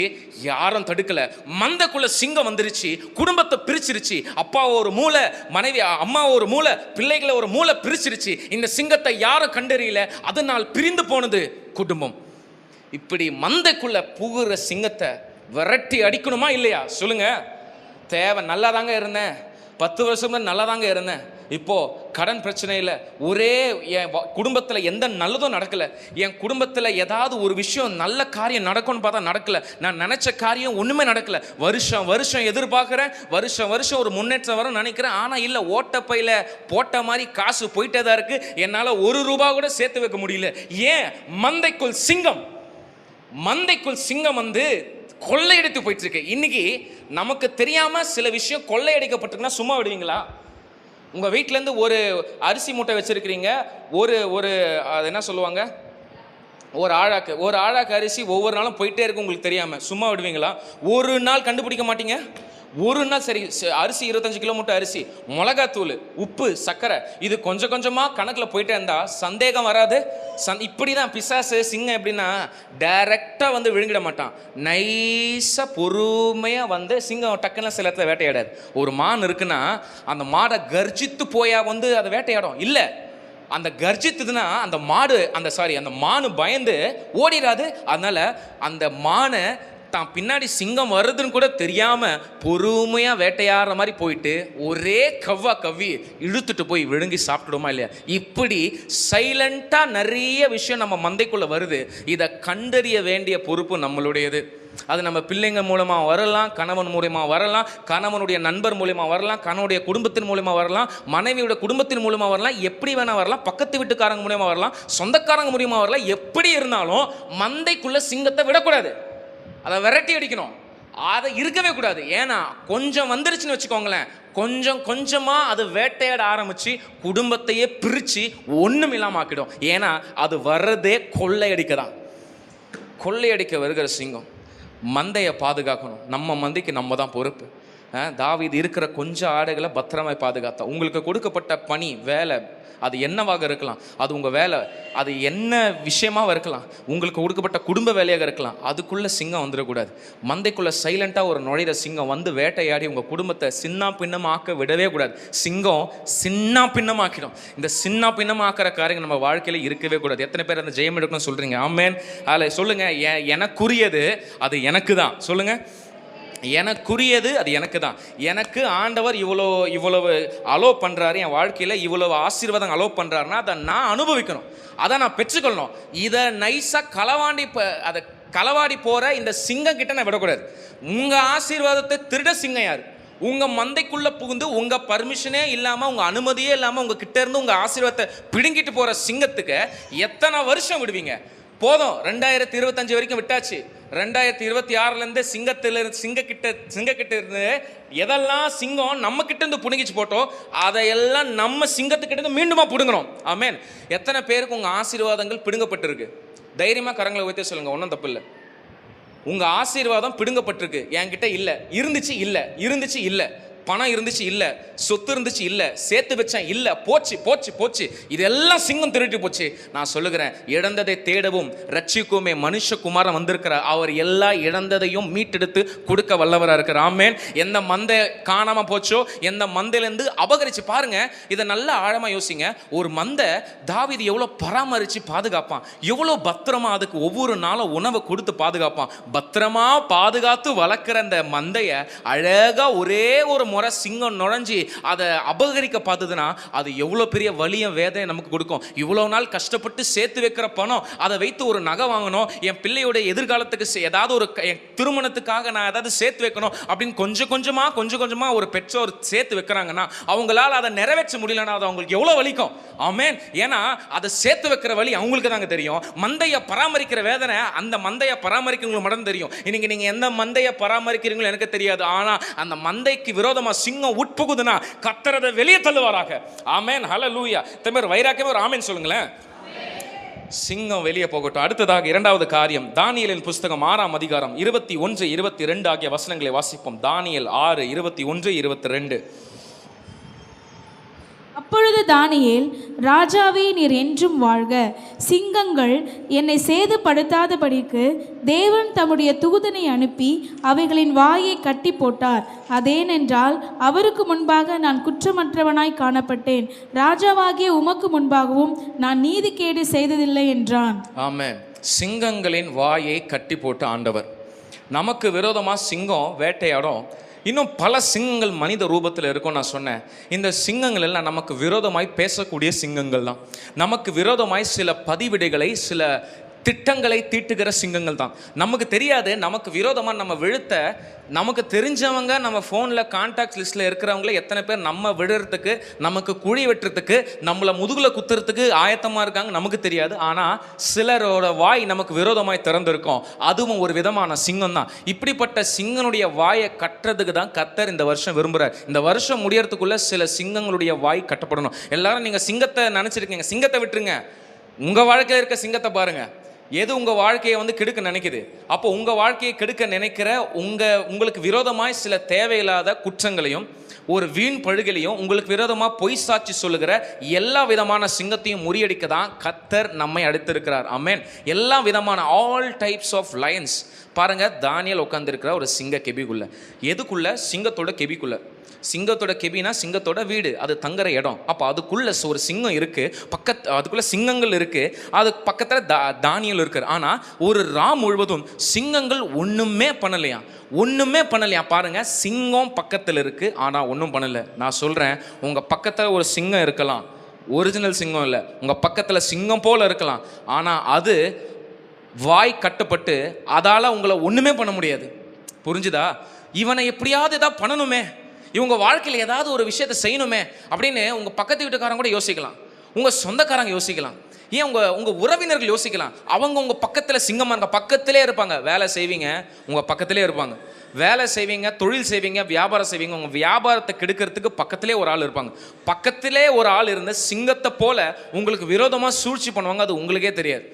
யாரும் தடுக்கல. மந்தைக்குள்ள சிங்கம் வந்துருச்சு, குடும்பத்தை பிரிச்சிருச்சு. அப்பா ஒரு மூளை, மனைவி அம்மா ஒரு மூளை, பிள்ளைகளை ஒரு மூளை பிரிச்சிருச்சு. இந்த சிங்கத்தை யாரும் கண்டறியல, அதனால் பிரிந்து போனது குடும்பம். இப்படி மந்தைக்குள்ள புகுற சிங்கத்தை விரட்டி அடிக்கணுமா இல்லையா சொல்லுங்க? தேவை. நல்லா தாங்க இருந்தேன், 10 வருஷம் நல்லா தாங்க இருந்தேன், இப்போ கடன் பிரச்சனை இல்லை, ஒரே என் குடும்பத்தில் எந்த நல்லதும் நடக்கலை, என் குடும்பத்தில் ஏதாவது ஒரு விஷயம் நல்ல காரியம் நடக்கும்னு பார்த்தா நடக்கலை, நான் நினச்ச காரியம் ஒன்றுமே நடக்கலை, வருஷம் வருஷம் எதிர்பார்க்குறேன், வருஷம் வருஷம் ஒரு முன்னேற்றம் வரும் நினைக்கிறேன், ஆனால் இல்லை, ஓட்டப்பையில் போட்ட மாதிரி காசு போயிட்டே தான் இருக்குது, என்னால் ₹1 கூட சேர்த்து வைக்க முடியல. ஏன்? மந்தைக்குள் சிங்கம், மந்தைக்குள் சிங்கம் வந்து கொள்ளையடித்து போயிட்டு இருக்கு. இன்னைக்கு நமக்கு தெரியாம சில விஷயம் கொள்ளையடிக்கப்பட்டிருக்குன்னா சும்மா விடுவீங்களா? உங்க வீட்டிலேருந்து ஒரு அரிசி மூட்டை வச்சிருக்கிறீங்க, ஒரு அது என்ன சொல்லுவாங்க, ஒரு ஆழாக்கு அரிசி ஒவ்வொரு நாளும் போயிட்டே இருக்கு, உங்களுக்கு தெரியாம சும்மா விடுவீங்களா? ஒரு நாள் கண்டுபிடிக்க மாட்டீங்க. ஒரு நாள் சரி, அரிசி 25 கிலோ மூட்டை அரிசி, மிளகாத்தூள், உப்பு, சர்க்கரை, இது கொஞ்சம் கொஞ்சமாக கணக்கில் போயிட்டே இருந்தால் சந்தேகம் வராது. இப்படி தான் பிசாசு சிங்கம் எப்படின்னா டைரெக்டாக வந்து விழுங்கிட மாட்டான், நைஸாக பொறுமையாக வந்து சிங்கம் டக்குன்னு சில இடத்துல வேட்டையாடாது. ஒரு மான் இருக்குன்னா அந்த மாடை கர்ஜித்து போயா வந்து அதை வேட்டையாடும் இல்லை, அந்த கர்ஜித்துதுன்னா அந்த மானு பயந்து ஓடிடாது. அதனால அந்த மானை தான் பின்னாடி சிங்கம் வருதுன்னு கூட தெரியாம பொறுமையா வேட்டையாடுற மாதிரி போயிட்டு ஒரே கவ்வி இழுத்துட்டு போய் விழுங்கி சாப்பிட்டுடுமா இல்லையா? இப்படி சைலண்டா நிறைய விஷயம் நம்ம மந்தைக்குள்ள வருது. இதை கண்டறிய வேண்டிய பொறுப்பு நம்மளுடையது. அது நம்ம பிள்ளைங்க மூலமாக வரலாம், கணவன் மூலமாக வரலாம், கணவனுடைய நண்பர் மூலமாக வரலாம், கணவனுடைய குடும்பத்தின் மூலமாக வரலாம், மனைவியோட குடும்பத்தின் மூலமாக வரலாம், எப்படி வேணா வரலாம், பக்கத்து வீட்டுக்காரங்க மூலமாக வரலாம், சொந்தக்காரங்க மூலமாக வரலாம். எப்படி இருந்தாலும் மந்தைக்குள்ள சிங்கத்தை விடக்கூடாது, அதை விரட்டி அடிக்கணும், அதை இருக்கவே கூடாது. ஏன்னா கொஞ்சம் வந்துருச்சுன்னு வச்சுக்கோங்களேன், கொஞ்சம் கொஞ்சமாக அது வேட்டையாட ஆரம்பித்து குடும்பத்தையே பிரித்து ஒன்றும் இல்லாமல் ஆக்கிடும். ஏன்னா அது வர்றதே கொள்ளையடிக்க வருகிற சிங்கம். மந்தையை பாதுகாக்கணும், நம்ம மந்தைக்கு நம்ம தான் பொறுப்பு. தாவீது இருக்கிற கொஞ்சம் ஆடுகளை பத்திரமாய் பாதுகாத்தா. உங்களுக்கு கொடுக்கப்பட்ட பணி, வேலை, அது என்னவாக இருக்கலாம், அது உங்கள் வேலை, அது என்ன விஷயமாக இருக்கலாம், உங்களுக்கு கொடுக்கப்பட்ட குடும்ப வேலையாக இருக்கலாம், அதுக்குள்ளே சிங்கம் வந்துடக்கூடாது. மந்தைக்குள்ளே சைலண்ட்டாக ஒரு நுழையிற சிங்கம் வந்து வேட்டையாடி உங்கள் குடும்பத்தை சின்ன பின்னமாக்க விடவே கூடாது. சிங்கம் சின்ன பின்னமாக்கிடும். இந்த சின்ன பின்னமாக்கிற காரியங்கள் நம்ம வாழ்க்கையில் இருக்கவே கூடாது. எத்தனை பேர் அந்த ஜெயம் எடுக்கணும்னு சொல்கிறீங்க? ஆமென். அதில் சொல்லுங்கள், எனக்குரியது அது எனக்கு தான். சொல்லுங்கள், எனக்குரியது அது எனக்கு தான். எனக்கு ஆண்டவர் இவ்வளவு அலோ பண்ணுறாரு, என் வாழ்க்கையில் இவ்வளவு ஆசீர்வாதம் அலோ பண்ணுறாருன்னா அதை நான் அனுபவிக்கணும், அதை நான் பெற்றுக்கொள்ளணும். இதை நைஸாக அதை களவாடி போகிற இந்த சிங்கம் கிட்ட நான் விடக்கூடாது. உங்கள் ஆசீர்வாதத்தை திருட சிங்கம் யார்? உங்கள் மந்தைக்குள்ளே புகுந்து உங்கள் பர்மிஷனே இல்லாமல், உங்கள் அனுமதியே இல்லாமல் உங்கள் கிட்ட இருந்து உங்கள் ஆசீர்வாதத்தை பிடுங்கிட்டு போகிற சிங்கத்துக்கு எத்தனை வருஷம் விடுவீங்க? போதும், 2025 வரைக்கும் விட்டாச்சு, 2026 சிங்கக்கிட்ட இருந்து எதெல்லாம் சிங்கம் நம்ம கிட்ட இருந்து புடுங்கிச்சு போட்டோ அதையெல்லாம் நம்ம சிங்கத்துக்கிட்ட இருந்து மீண்டுமா புடுங்குறோம். ஆமென். எத்தனை பேருக்கு உங்க ஆசீர்வாதங்கள் பிடுங்கப்பட்டிருக்கு? தைரியமா கரங்களை உயர்த்தி சொல்லுங்க, ஒன்றும் தப்பு இல்லை. உங்க ஆசீர்வாதம் பிடுங்கப்பட்டிருக்கு. என்கிட்ட இல்லை, இருந்துச்சு இல்லை, இருந்துச்சு இல்லை, பணம் இருந்துச்சு இல்லை, சொத்து இருந்துச்சு இல்லை, சேர்த்து வச்சேன் இல்லை, போச்சு போச்சு போச்சு, இதெல்லாம் சிங்கம் திருட்டு போச்சு. நான் சொல்லுகிறேன், இழந்ததை தேடவும் ரட்சிக்குமே மனுஷகுமாரன் வந்திருக்கிறார். அவர் எல்லா இழந்ததையும் மீட்டெடுத்து கொடுக்க வல்லவராக இருக்கிறார். ஆமென். எந்த மந்தை காணாம போச்சோ, எந்த மந்தையிலேருந்து அபகரிச்சு பாருங்க. இதை நல்லா ஆழமா யோசிங்க. ஒரு மந்தை தாவீது எவ்வளோ பராமரித்து பாதுகாப்பான், எவ்வளோ பத்திரமா அதுக்கு ஒவ்வொரு நாளும் உணவை கொடுத்து பாதுகாப்பான். பத்திரமா பாதுகாத்து வளர்க்குற அந்த மந்தையை அழகா ஒரே ஒரு முறை சிங்கம் நுழைஞ்சி அதை அபகரிக்க பார்த்ததுன்னா அது எவ்வளோ பெரிய வலியும் வேதனை நமக்கு கொடுக்கும். இவ்வளோ நாள் கஷ்டப்பட்டு சேர்த்து வைக்கிற பணம், அதை வைத்து ஒரு நகை வாங்கணும், என் பிள்ளையோட எதிர்காலத்துக்கு ஏதாவது ஒரு திருமணத்துக்காக நான் ஏதாவது சேர்த்து வைக்கணும் அப்படின்னு கொஞ்சம் கொஞ்சமாக ஒரு பெற்றோர் சேர்த்து வைக்கிறாங்கன்னா அவங்களால அதை நிறைவேற்ற முடியலன்னா அது அவங்களுக்கு எவ்வளோ வலிக்கும். ஆமென். ஏன்னா அதை சேர்த்து வைக்கிற வழி அவங்களுக்கு தாங்க தெரியும். மந்தையை பராமரிக்கிற வேதனை அந்த மந்தையை பராமரிக்கிறவங்களுக்கு மட்டும் தெரியும். இன்னைக்கு நீங்கள் எந்த மந்தையை பராமரிக்கிறீங்களோ எனக்கு தெரியாது. ஆனால் அந்த மந்தைக்கு விரோதமாக சிங்கம் உட்புகுதுன்னா கர்த்தர் வெளியே தள்ளுவாராக. ஆமென். ஹல்லேலூயா. தமிழ் வைராக்கியமே ஒரு ஆமென் சொல்லுங்களேன். சிங்கம் வெளியே போகட்டும். அடுத்ததாக இரண்டாவது காரியம், தானியேலின் புஸ்தகம் 6ஆம் அதிகாரம் 21, 22 ஆகிய வசனங்களை வாசிப்போம். தானியேல் 6, 21, 22. அப்பொழுது தானியேல், ராஜாவே, நீர் என்றும் வாழ்க. சிங்கங்கள் என்னை சேதப்படுத்தாதபடிக்கு தேவன் தம்முடைய தூதனை அனுப்பி அவைகளின் வாயை கட்டி போட்டார். அதேனென்றால் அவருக்கு முன்பாக நான் குற்றமற்றவனாய் காணப்பட்டேன். ராஜாவாகிய உமக்கு முன்பாகவும் நான் நீதிகேடு செய்ததில்லை என்றான். ஆமென். சிங்கங்களின் வாயை கட்டி போட்ட ஆண்டவர். நமக்கு விரோதமாக சிங்கம் வேட்டையாடும். இன்னும் பல சிங்கங்கள் மனித ரூபத்தில் இருக்கும். நான் சொன்னேன், இந்த சிங்கங்கள் எல்லாம் நமக்கு விரோதமாய் பேசக்கூடிய சிங்கங்கள் தான். நமக்கு விரோதமாய் சில பதிவிடைகளை, சில திட்டங்களை தீட்டுகிற சிங்கங்கள் தான். நமக்கு தெரியாது, நமக்கு விரோதமாக நம்ம விழுத்த நமக்கு தெரிஞ்சவங்க நம்ம ஃபோனில் கான்டாக்ட் லிஸ்ட்டில் இருக்கிறவங்கள எத்தனை பேர் நம்ம விடுறதுக்கு, நமக்கு குழி வெட்டுறதுக்கு, நம்மளை முதுகில் குத்துறதுக்கு ஆயத்தமாக இருக்காங்க நமக்கு தெரியாது. ஆனால் சிலரோட வாய் நமக்கு விரோதமாய் திறந்திருக்கும். அதுவும் ஒரு விதமான சிங்கம் தான். இப்படிப்பட்ட சிங்கனுடைய வாயை கட்டுறதுக்கு தான் கர்த்தர் இந்த வருஷம் விரும்புகிறார். இந்த வருஷம் முடியறதுக்குள்ளே சில சிங்கங்களுடைய வாய் கட்டப்படணும். எல்லாரும் நீங்கள் சிங்கத்தை நினச்சிருக்கீங்க, சிங்கத்தை விட்டுருங்க. உங்கள் வாழ்க்கையில் இருக்க சிங்கத்தை பாருங்கள். எது உங்கள் வாழ்க்கையை கெடுக்க நினைக்குது, அப்போ உங்கள் வாழ்க்கையை கெடுக்க நினைக்கிற உங்களுக்கு விரோதமாய் சில தேவையில்லாத குற்றங்களையும் ஒரு வீண் பழுகளையும் உங்களுக்கு விரோதமாக பொய் சாட்சி சொல்லுகிற எல்லா விதமான சிங்கத்தையும் முறியடிக்க தான் கர்த்தர் நம்மை அழைத்திருக்கிறார். ஆமென். எல்லா விதமான ஆல் டைப்ஸ் ஆஃப் லயன்ஸ். பாருங்க, தானியேல் உட்காந்துருக்கிற ஒரு சிங்க கெபிக்குள்ள. எதுக்குள்ள? சிங்கத்தோட கெபிக்குள்ள. சிங்கத்தோட கெபினா சிங்கத்தோட வீடு, அது தங்குற இடம். அப்போ அதுக்குள்ள ஒரு சிங்கம் இருக்கு, அதுக்குள்ள சிங்கங்கள் இருக்கு, அது பக்கத்தில் தானியேல் இருக்கார். ஆனால் ஒரு முழுவதும் சிங்கங்கள் ஒன்றுமே பண்ணலையா. பாருங்க, சிங்கம் பக்கத்தில் இருக்கு, ஆனால் ஒன்றும் பண்ணலை. நான் சொல்றேன், உங்க பக்கத்தில் ஒரு சிங்கம் இருக்கலாம், ஒரிஜினல் சிங்கம் இல்லை, உங்க பக்கத்தில் சிங்கம் போல இருக்கலாம், ஆனால் அது வாய் கட்டப்பட்டு அதால உங்களை ஒன்றுமே பண்ண முடியாது. புரிஞ்சுதா? இவனை எப்படியாவது ஏதாவது பண்ணணுமே, இவங்க வாழ்க்கையில் ஏதாவது ஒரு விஷயத்தை செய்யணுமே அப்படின்னு உங்கள் பக்கத்து வீட்டுக்காரங்க கூட யோசிக்கலாம், உங்கள் சொந்தக்காரங்க யோசிக்கலாம், ஏன் உங்கள் உறவினர்கள் யோசிக்கலாம். அவங்க உங்கள் பக்கத்தில் சிங்கமாக இருக்க பக்கத்திலே இருப்பாங்க. வேலை செய்வீங்க, உங்கள் பக்கத்திலே இருப்பாங்க. வேலை செய்வீங்க, தொழில் செய்வீங்க, வியாபாரம் செய்வீங்க, உங்கள் வியாபாரத்தை கெடுக்கிறதுக்கு பக்கத்திலே ஒரு ஆள் இருப்பாங்க. பக்கத்திலே ஒரு ஆள் இருந்து சிங்கத்தை போல உங்களுக்கு விரோதமாக சூழ்ச்சி பண்ணுவாங்க. அது உங்களுக்கே தெரியாது.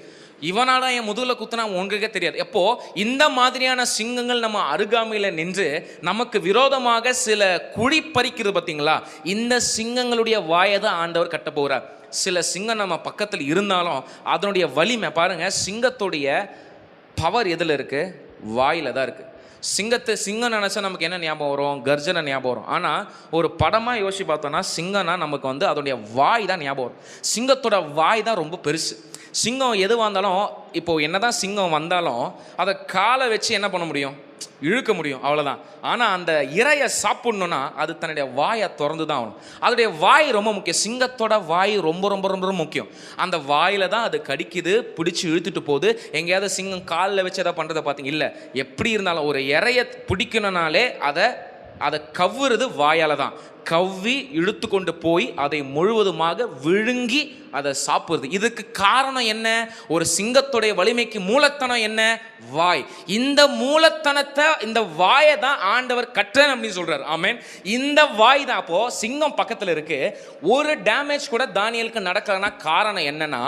இவனால என் முதுகில் குத்துனா உங்களுக்கே தெரியாது. எப்போ இந்த மாதிரியான சிங்கங்கள் நம்ம அருகாமையில் நின்று நமக்கு விரோதமாக சில குழி பறிக்கிறது பார்த்தீங்களா, இந்த சிங்கங்களுடைய வாயை தான் ஆண்டவர் கட்ட போகிறார். சில சிங்கம் நம்ம பக்கத்தில் இருந்தாலும் அதனுடைய வலிமை பாருங்க, சிங்கத்துடைய பவர் எதில் இருக்கு? வாயில் தான் இருக்கு. சிங்கம் நினச்சா நமக்கு என்ன ஞாபகம் வரும்? கர்ஜனை ஞாபகம் வரும். ஆனால் ஒரு படமாக யோசிச்சு பார்த்தோன்னா சிங்கம்னா நமக்கு அதோடைய வாய் தான் ஞாபகம் வரும். சிங்கத்தோட வாய் தான் ரொம்ப பெருசு. சிங்கம் எதுவாக இருந்தாலும், இப்போது என்னதான் சிங்கம் வந்தாலும் அதை காலை வச்சு என்ன பண்ண முடியும்? இழுக்க முடியும், அவ்வளோதான். ஆனால் அந்த இறையை சாப்பிட்ணுன்னா அது தன்னுடைய வாயை திறந்து தான் ஆகணும். அதோடைய வாய் ரொம்ப முக்கியம். சிங்கத்தோட வாய் ரொம்ப ரொம்ப ரொம்ப ரொம்ப முக்கியம். அந்த வாயில் தான் அது கடிக்குது, பிடிச்சி இழுத்துட்டு போகுது. எங்கேயாவது சிங்கம் காலில் வச்சு எதாவது பண்ணுறதை பார்த்தீங்க இல்லை. எப்படி இருந்தாலும் ஒரு இறையை பிடிக்கணுனாலே அதை கவ்வுறது வாயால் தான். கவ்வி இழுத்து கொண்டு போய் அதை முழுவதுமாக விழுங்கி அதை சாப்பிடுறது. இதுக்கு காரணம் என்ன? ஒரு சிங்கத்துடைய வலிமைக்கு மூலத்தனம் என்ன? வாய். இந்த மூலத்தனத்தை, இந்த வாயை தான் ஆண்டவர் கற்றேன் அப்படின்னு சொல்றாரு. ஆமென். இந்த வாய் தான். அப்போ சிங்கம் பக்கத்தில் இருக்கு, ஒரு டேமேஜ் கூட தானியேலுக்கு நடக்கலன்னா காரணம் என்னன்னா,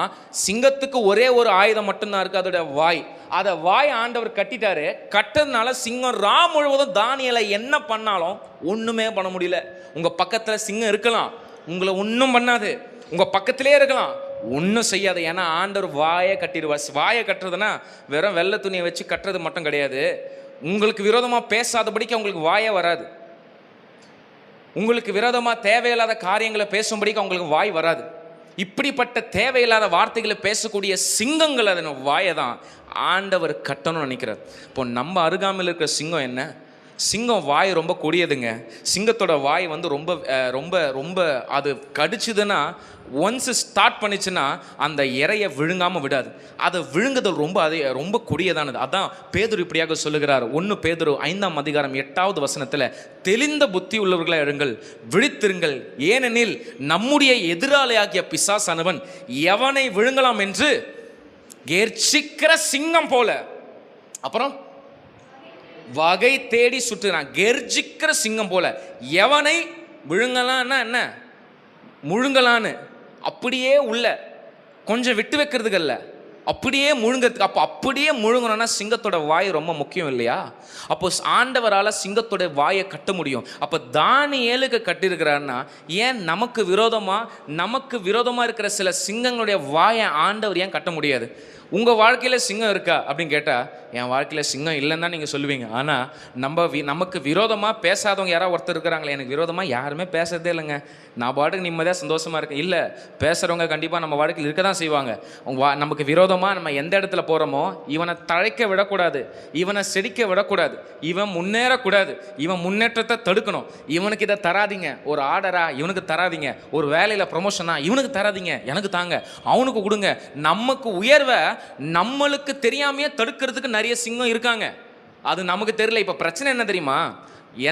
சிங்கத்துக்கு ஒரே ஒரு ஆயுதம் மட்டும்தான் இருக்கு, அதோட வாய். அதை வாய் ஆண்டவர் கட்டிட்டாரு. கட்டதுனால சிங்கம் முழுவதும் தானியேலை என்ன பண்ணாலும் ஒண்ணுமே பண்ண முடியல. உங்க பக்கத்துல சிங்கம் இருக்கலாம், உங்களை ஒன்றும் பண்ணாது. உங்க பக்கத்திலே இருக்கலாம், ஒன்றும் செய்யாது. ஏன்னா ஆண்டவர் வாயை கட்டிடுவார். வாயை கட்டுறதுன்னா வெறும் வெள்ளை துணியை வச்சு கட்டுறது மட்டும் கிடையாது. உங்களுக்கு விரோதமாக பேசாதபடிக்கு உங்களுக்கு வாயே வராது. உங்களுக்கு விரோதமாக தேவையில்லாத காரியங்களை பேசும்படிக்கு அவங்களுக்கு வாய் வராது. இப்படிப்பட்ட தேவையில்லாத வார்த்தைகளை பேசக்கூடிய சிங்கங்கள் அதன் வாயை தான் ஆண்டவர் கட்டணும்னு நினைக்கிறார். இப்போ நம்ம அருகாமையில் இருக்கிற சிங்கம் என்ன? சிங்கம் வாய் ரொம்ப கொடியதுங்க. சிங்கத்தோட வாய் வந்து ரொம்ப ரொம்ப ரொம்ப அது கடிச்சுதுன்னா, ஒன்ஸ் ஸ்டார்ட் பண்ணிச்சுன்னா அந்த இறையை விழுங்காமல் விடாது. அதை விழுங்குதல் ரொம்ப கொடியதானது. அதான் பேதுரு இப்படியாக சொல்லுகிறார். 1 பேதுரு 5ஆம் அதிகாரம் 8வது வசனத்தில், தெளிந்த புத்தி உள்ளவர்களை எழுங்கள், விழித்திருங்கள், ஏனெனில் நம்முடைய எதிராளியாகிய பிசாசானவன் எவனை விழுங்கலாம் என்று கெர்ச்சிக்கிற சிங்கம் போல, அப்புறம் வகை தேடி சுற்றுறான். கெர்ஜிக்கிற சிங்கம் போல எவனை விழுங்கலான்னா என்ன? முழுங்கலான்னு அப்படியே உள்ள கொஞ்சம் விட்டு வைக்கிறதுக்கல்ல, அப்படியே முழுங்கிறதுக்கு. அப்போ அப்படியே முழுங்கணும்னா சிங்கத்தோட வாய் ரொம்ப முக்கியம் இல்லையா? அப்போ ஆண்டவரால் சிங்கத்தோட வாயை கட்ட முடியும். அப்போ தானியேலுக்கு கட்டியிருக்கிறாருன்னா, ஏன் நமக்கு விரோதமாக இருக்கிற சில சிங்கங்களுடைய வாயை ஆண்டவர் ஏன் கட்ட முடியாது? உங்கள் வாழ்க்கையில் சிங்கம் இருக்கா அப்படின்னு கேட்டால், என் வாழ்க்கையில் சிங்கம் இல்லைன்னு தான் நீங்கள் சொல்லுவீங்க. ஆனால் நமக்கு விரோதமாக பேசாதவங்க யாராவது ஒருத்தர் இருக்கிறாங்களே. எனக்கு விரோதமாக யாருமே பேசுறதே இல்லைங்க, நான் பாட்டுக்கு நிம்மதியாக சந்தோஷமாக இருக்கேன். இல்லை, பேசுகிறவங்க கண்டிப்பாக நம்ம வாழ்க்கையில் இருக்க தான் செய்வாங்க. நமக்கு விரோதமாக நம்ம எந்த இடத்துல போகிறோமோ, இவனை தழைக்க விடக்கூடாது, இவனை செடிக்க விடக்கூடாது, இவன் முன்னேறக்கூடாது, இவன் முன்னேற்றத்தை தடுக்கணும், இவனுக்கு இதை தராதிங்க, ஒரு ஆர்டரா இவனுக்கு தராதிங்க, ஒரு வேலையில் ப்ரொமோஷனா இவனுக்கு தராதிங்க, எனக்கு தாங்க, அவனுக்கு கொடுங்க. நமக்கு உயர்வை நம்மளுக்கு தெரியாமையே தடுக்கிறதுக்கு நிறைய சிங்கம் இருக்காங்க. அது நமக்கு தெரியல. இப்போ பிரச்சனை என்ன தெரியுமா?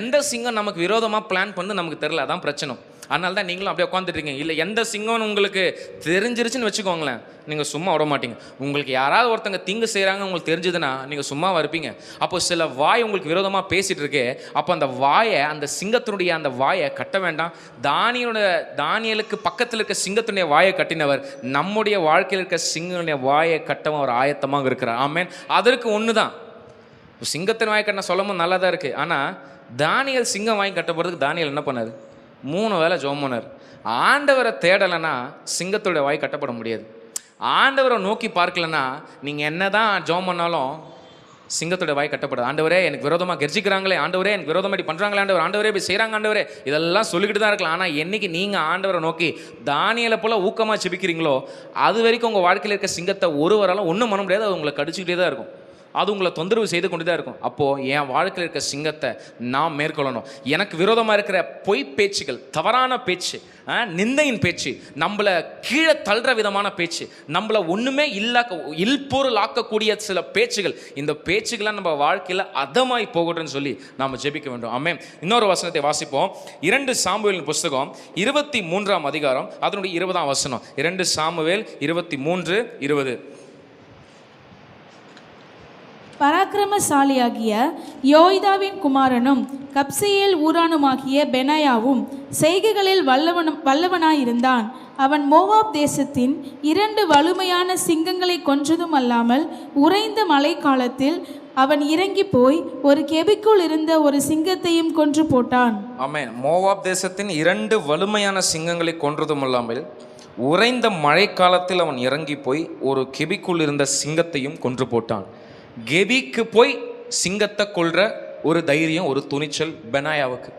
எந்த சிங்கம் நமக்கு விரோதமாக பிளான் பண்ணு நமக்கு தெரியல, அதான் பிரச்சனை. அதனால தான் நீங்களும் அப்படியே உட்காந்துட்ருக்கீங்க. இல்லை, எந்த சிங்கம்னு உங்களுக்கு தெரிஞ்சிருச்சுன்னு வச்சுக்கோங்களேன், நீங்கள் சும்மா விட மாட்டீங்க. உங்களுக்கு யாராவது ஒருத்தங்க தீங்கு செய்கிறாங்க உங்களுக்கு தெரிஞ்சதுன்னா நீங்கள் சும்மாவாக இருப்பீங்க. அப்போ சில வாய் உங்களுக்கு விரோதமாக பேசிகிட்டு இருக்கு. அப்போ அந்த வாயை, அந்த சிங்கத்தினுடைய அந்த வாயை கட்ட வேண்டாம். தானியேலுக்கு பக்கத்தில் இருக்க சிங்கத்தினுடைய வாயை கட்டினவர் நம்முடைய வாழ்க்கையில் இருக்க சிங்கனுடைய வாயை கட்டவும் அவர் ஆயத்தமாக இருக்கிறார். ஆமென். அதற்கு ஒன்று தான், சிங்கத்தின் வாயை கட்டின சொல்லவும் நல்லா தான் இருக்குது. ஆனால் தானியேல் சிங்கம் வாங்கி கட்ட போகிறதுக்கு தானியேல் என்ன பண்ணார்? 3 வேளை ஜெபம் பண்ணார். ஆண்டவரை தேடலைன்னா சிங்கத்தோட வாய் கட்டப்பட முடியாது. ஆண்டவரை நோக்கி பார்க்கலன்னா நீங்கள் என்ன தான் ஜெபம் பண்ணாலும் சிங்கத்தோட வாய் கட்டப்படாது. ஆண்டவரே எனக்கு விரோதமாக கெர்ஜிக்கிறாங்களே, ஆண்டவரே எனக்கு விரோதமாக இப்படி பண்ணுறாங்களே, ஆண்டவரே இப்படி செய்கிறாங்க, ஆண்டவரே இதெல்லாம் சொல்லிக்கிட்டு தான் இருக்கலாம். ஆனால் என்னைக்கு நீங்கள் ஆண்டவரை நோக்கி தானியேலை போல் ஊக்கமாக செபிக்கிறீங்களோ, அது வரைக்கும் உங்கள் வாழ்க்கையில் இருக்க சிங்கத்தை ஒருவராலும் ஒன்றும் பண்ண முடியாது. அது உங்களை கடிச்சிக்கிட்டே தான் இருக்கும், அது உங்களை தொந்தரவு செய்து கொண்டு தான் இருக்கும். அப்போது என் வாழ்க்கையில் இருக்க சிங்கத்தை நான் மேற்கொள்ளணும். எனக்கு விரோதமாக இருக்கிற பொய் பேச்சுகள், தவறான பேச்சு, நிந்தையின் பேச்சு, நம்மளை கீழே தள்ளுற விதமான பேச்சு, நம்மளை ஒன்றுமே இல்பொருள் ஆக்கக்கூடிய சில பேச்சுகள், இந்த பேச்சுக்கெல்லாம் நம்ம வாழ்க்கையில் அதமாய் போகட்டும்னு சொல்லி நாம் ஜெபிக்க வேண்டும். ஆமென். இன்னொரு வசனத்தை வாசிப்போம். 2 சாமுவேலின் புஸ்தகம் 23ஆம் அதிகாரம் அதனுடைய 20ஆம் வசனம். 2 சாமுவேல் 23:20. பராக்கிரமசாலியாகிய யோய்தாவின் குமாரனும் கப்சேயேல் ஊரானுமாகிய பெனாயாவும் செய்கைகளில் வல்லவனாயிருந்தான். அவன் மோவாப் தேசத்தின் 2 வலுமையான சிங்கங்களை கொன்றதும் அல்லாமல் உறைந்த மழை காலத்தில் அவன் இறங்கி போய் ஒரு கெபிக்குள் இருந்த ஒரு சிங்கத்தையும் கொன்று போட்டான். ஆமென். மோவாப் தேசத்தின் 2 வலுமையான சிங்கங்களை கொன்றதும் அல்லாமல் உறைந்த மழை காலத்தில் அவன் இறங்கி போய் ஒரு கெபிக்குள் இருந்த சிங்கத்தையும் கொன்று போட்டான். கெபிக்கு போய் சிங்கத்தை கொல்ற ஒரு தைரியம், ஒரு துணிச்சல் பெனாயாவுக்கு.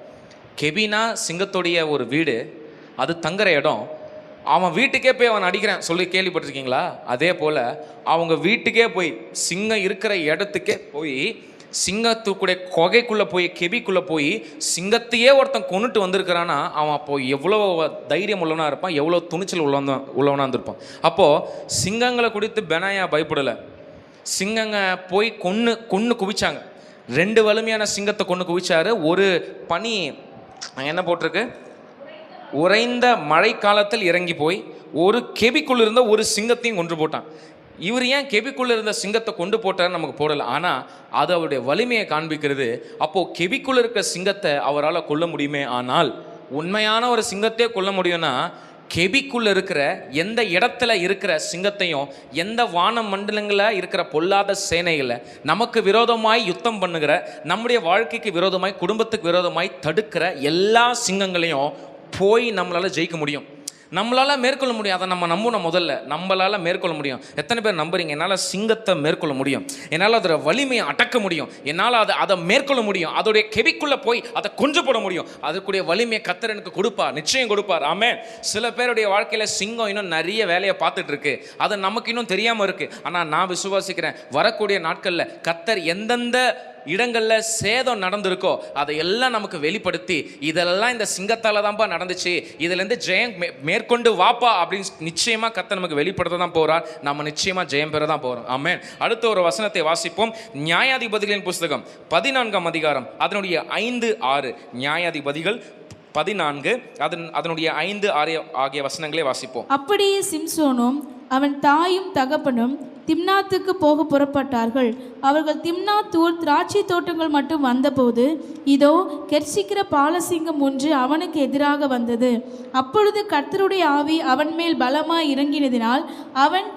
கெபினா சிங்கத்துடைய ஒரு வீடு, அது தங்குற இடம். அவன் வீட்டுக்கே போய் அவன் அடிக்கிறான் சொல்லி கேள்விப்பட்டிருக்கீங்களா? அதே போல் அவங்க வீட்டுக்கே போய், சிங்கம் இருக்கிற இடத்துக்கே போய், சிங்கத்துக்குடைய கொகைக்குள்ளே போய், கெபிக்குள்ளே போய் சிங்கத்தையே ஒருத்தன் கொண்டுட்டு வந்திருக்கிறான்னா அவன் அப்போ எவ்வளோ தைரியம் உள்ளவனாக இருப்பான், எவ்வளோ துணிச்சல் உள்ளவனாக இருந்திருப்பான். அப்போது சிங்கங்களை குறித்து பெனாயா பயப்படலை. சிங்கங்க போய் கொன்று குவிச்சாங்க. 2 வலிமையான சிங்கத்தை கொன்று குவிச்சாரு. ஒரு பனி என்ன போட்டிருக்கு? உறைந்த மழை காலத்தில் இறங்கி போய் ஒரு கெபிக்குள்ள இருந்த ஒரு சிங்கத்தையும் கொன்று போட்டான். இவர் ஏன் கெபிக்குள்ள இருந்த சிங்கத்தை கொண்டு போட்டார் நமக்கு போடலை, ஆனால் அது அவருடைய வலிமையை காண்பிக்கிறது. அப்போது கெபிக்குள்ள இருக்கிற சிங்கத்தை அவரால் கொல்ல முடியுமே, ஆனால் உண்மையான ஒரு சிங்கத்தையே கொல்ல முடியும்னா கெபிக்குள்ள இருக்கிற எந்த இடத்துல இருக்கிற சிங்கத்தையும், எந்த வான மண்டலங்களில் இருக்கிற பொல்லாத சேனைகளை நமக்கு விரோதமாய் யுத்தம் பண்ணுகிற, நம்முடைய வாழ்க்கைக்கு விரோதமாய், குடும்பத்துக்கு விரோதமாய் தடுக்கிற எல்லா சிங்கங்களையும் போய் நம்மளால் ஜெயிக்க முடியும், நம்மளால் மேற்கொள்ள முடியும். அதை நம்ம நம்பணும். முதல்ல நம்மளால் மேற்கொள்ள முடியும். எத்தனை பேர் நம்புறீங்க என்னால் சிங்கத்தை மேற்கொள்ள முடியும், என்னால் அதோட வலிமையை அடக்க முடியும், என்னால் அதை மேற்கொள்ள முடியும், அதோடைய கெபிக்குள்ளே போய் அதை கொன்று போட முடியும், அதுக்குடைய வலிமையை கர்த்தர் எனக்கு கொடுப்பார், நிச்சயம் கொடுப்பார். ஆமென். சில பேருடைய வாழ்க்கையில் சிங்கம் இன்னும் நிறைய வேலையை பார்த்துட்டு இருக்கு, அது நமக்கு இன்னும் தெரியாமல் இருக்கு. ஆனால் நான் விசுவாசிக்கிறேன், வரக்கூடிய நாட்களில் கர்த்தர் எந்தெந்த இடங்களில் சேதம் நடந்திருக்கோ அதையெல்லாம் நமக்கு வெளிப்படுத்தி, இதெல்லாம் இந்த சிங்கத்தால் தான்ப்பா நடந்துச்சு, இதுலேருந்து ஜெயம் மேற்கொண்டு வாப்பா அப்படின்னு நிச்சயமாக கர்த்தர் நமக்கு வெளிப்படுத்த தான் போகிறார். நம்ம நிச்சயமாக ஜெயம் பெற தான் போகிறோம். ஆமென். அடுத்த ஒரு வசனத்தை வாசிப்போம். நியாயாதிபதிகளின் புஸ்தகம் 14ஆம் அதிகாரம் அதனுடைய 5-6. நியாயாதிபதிகள் 14 அதனுடைய 5-6 ஆகிய வசனங்களே வாசிப்போம். அப்படியே சிம்சோனும் அவன் தாயும் தகப்பனும் திம்னாத்துக்கு போக புறப்பட்டார்கள். அவர்கள் திம்னாத் ஊர் திராட்சை தோட்டங்கள் மட்டும் வந்தபோது இதோ கெர்ச்சிக்கிற பாலசிங்கம் ஒன்று அவனுக்கு எதிராக வந்தது. அப்பொழுது கர்த்தருடைய ஆவி அவன் மேல் பலமாய் இறங்கினதினால் அவன்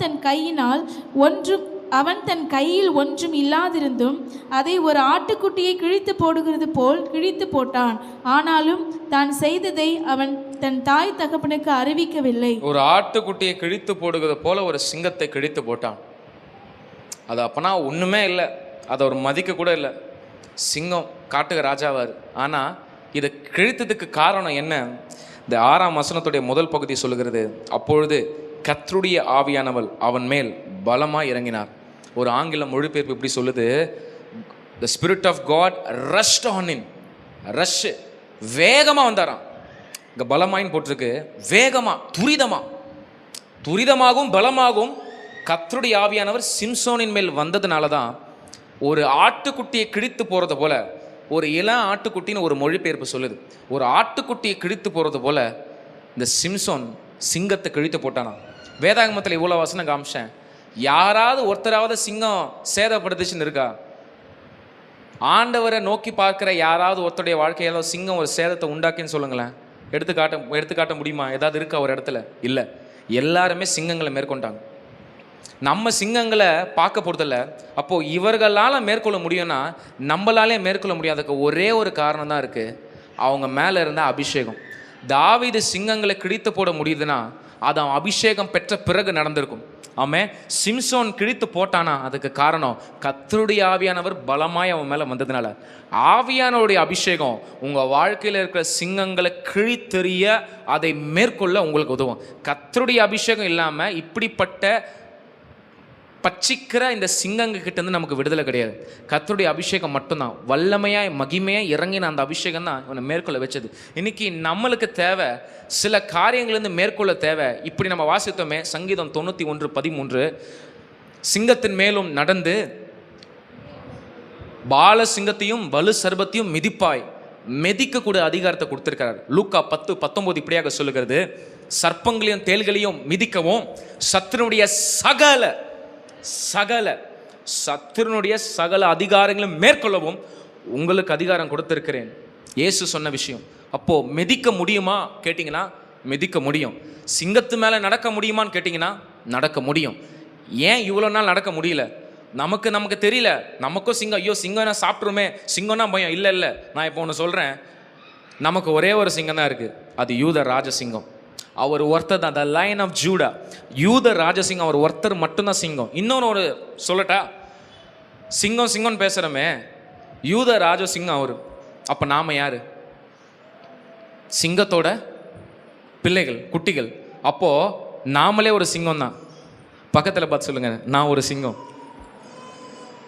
தன் கையில் ஒன்றும் இல்லாதிருந்தும் அதை ஒரு ஆட்டுக்குட்டியை கிழித்து போடுகிறது போல் கிழித்து போட்டான். ஆனாலும் தான் செய்ததை அவன் தன் தாய் தகப்பனுக்கு அறிவிக்கவில்லை. ஒரு ஆட்டுக்குட்டியை கிழித்து போடுகிறது போல ஒரு சிங்கத்தை கிழித்து போட்டான். அது அப்பனா ஒன்றுமே இல்லை, அதை ஒரு மதிக்க கூட இல்லை. சிங்கம் காட்டுக ராஜாவார். ஆனால் இதை கிழித்ததுக்கு காரணம் என்ன? இந்த 6ஆம் வசனத்துடைய முதல் பகுதி சொல்லுகிறது, அப்பொழுது கர்த்தருடைய ஆவியானவள் அவன் மேல் பலமாக இறங்கினார். ஒரு ஆங்கில மொழிபெயர்ப்பு இப்படி சொல்லுது, the spirit of God rushed on him. Rush, வேகமாக வந்தாராம். இங்கே பலமாயின்னு போட்டிருக்கு, வேகமாக, துரிதமாகவும் பலமாகவும் கர்த்தருடைய ஆவியானவர் சிம்சோனின் மேல் வந்ததுனால தான் ஒரு ஆட்டுக்குட்டியை கிழித்து போகிறது போல, ஒரு இளம் ஆட்டுக்குட்டின்னு ஒரு மொழிபெயர்ப்பு சொல்லுது, ஒரு ஆட்டுக்குட்டியை கிழித்து போகிறது போல இந்த சிம்சோன் சிங்கத்தை கிழித்து போட்டானா. வேதாகமத்தில் இவ்வளோ வசனம் காமிச்சேன். யாராவது ஒருத்தராவது சிங்கம் சேதப்படுத்துச்சுன்னு இருக்கா? ஆண்டவரை நோக்கி பார்க்குற யாராவது ஒருத்தருடைய வாழ்க்கையால் சிங்கம் ஒரு சேதத்தை உண்டாக்கின்னு சொல்லுங்களேன். எடுத்துக்காட்ட முடியுமா? ஏதாவது இருக்கா ஒரு இடத்துல? இல்லை. எல்லாருமே சிங்கங்களை மேற்கொண்டாங்க. நம்ம சிங்கங்களை பார்க்க போகிறதில்ல. அப்போது இவர்களால் மேற்கொள்ள முடியும்னா நம்மளாலே மேற்கொள்ள முடியாததுக்கு ஒரே ஒரு காரணம் தான் இருக்குது, அவங்க மேலே இருந்த அபிஷேகம். தாவீது சிங்கங்களை கிழித்து போட முடியுதுன்னா அது அவன் அபிஷேகம் பெற்ற பிறகு நடந்திருக்கும். ஆமென். சிம்சோன் கிழித்து போட்டானா அதுக்கு காரணம் கர்த்தருடைய ஆவியானவர் பலமாய் அவன் மேலே வந்ததுனால. ஆவியானவருடைய அபிஷேகம் உங்கள் வாழ்க்கையில் இருக்கிற சிங்கங்களை கிழித்தெறிய, அதை மேற்கொள்ள உங்களுக்கு உதவும். கர்த்தருடைய அபிஷேகம் இல்லாமல் இப்படிப்பட்ட பச்சிக்கிற இந்த சிங்கங்கிட்டேருந்து நமக்கு விடுதலை கிடையாது. கர்த்தருடைய அபிஷேகம் மட்டும்தான், வல்லமையாய் மகிமையாக இறங்கின அந்த அபிஷேகம் தான் இவனை மேற்கொள்ள வச்சது. இன்னைக்கு நம்மளுக்கு தேவை சில காரியங்கள்லேருந்து மேற்கொள்ள தேவை. இப்படி நம்ம வாசித்தோமே சங்கீதம் 91:13, சிங்கத்தின் மேலும் நடந்து பால சிங்கத்தையும் வலு சர்பத்தையும் மிதிப்பாய், மிதிக்கக்கூடிய அதிகாரத்தை கொடுத்திருக்கிறார். லூக்கா 10:19 இப்படியாக சொல்லுகிறது, சர்ப்பங்களையும் தேள்களையும் மிதிக்கவும் சத்துருடைய சகல அதிகாரங்களும் மேற்கொள்ளவும் உங்களுக்கு அதிகாரம் கொடுத்திருக்கிறேன். இயேசு சொன்ன விஷயம். அப்போது மிதிக்க முடியுமா கேட்டிங்கன்னா மிதிக்க முடியும். சிங்கத்து மேலே நடக்க முடியுமான்னு கேட்டிங்கன்னா நடக்க முடியும். ஏன் இவ்வளோ நாள் நடக்க முடியல? நமக்கு தெரியல. நமக்கும் சிங்கம், ஐயோ சிங்கம்னா சாப்பிட்ருமே, சிங்கம்னா பயம். இல்லை, நான் இப்போ ஒன்று சொல்கிறேன். நமக்கு ஒரே ஒரு சிங்கம் தான் இருக்குது, அது யூத ராஜசிங்கம். அவர் ஒருத்தர் தான், த லைன் ஆஃப் ஜூடா. யூத ராஜசிங்கம் அவர் ஒருத்தர் மட்டும்தான் சிங்கம். இன்னொன்று ஒரு சொல்லட்டா, சிங்கம்னு பேசுகிறோமே, யூத ராஜசிங்கம் அவர். அப்போ நாம் யார்? சிங்கத்தோட பிள்ளைகள், குட்டிகள். அப்போது நாமளே ஒரு சிங்கம் தான். பக்கத்தில் பார்த்து சொல்லுங்கள், நான் ஒரு சிங்கம்.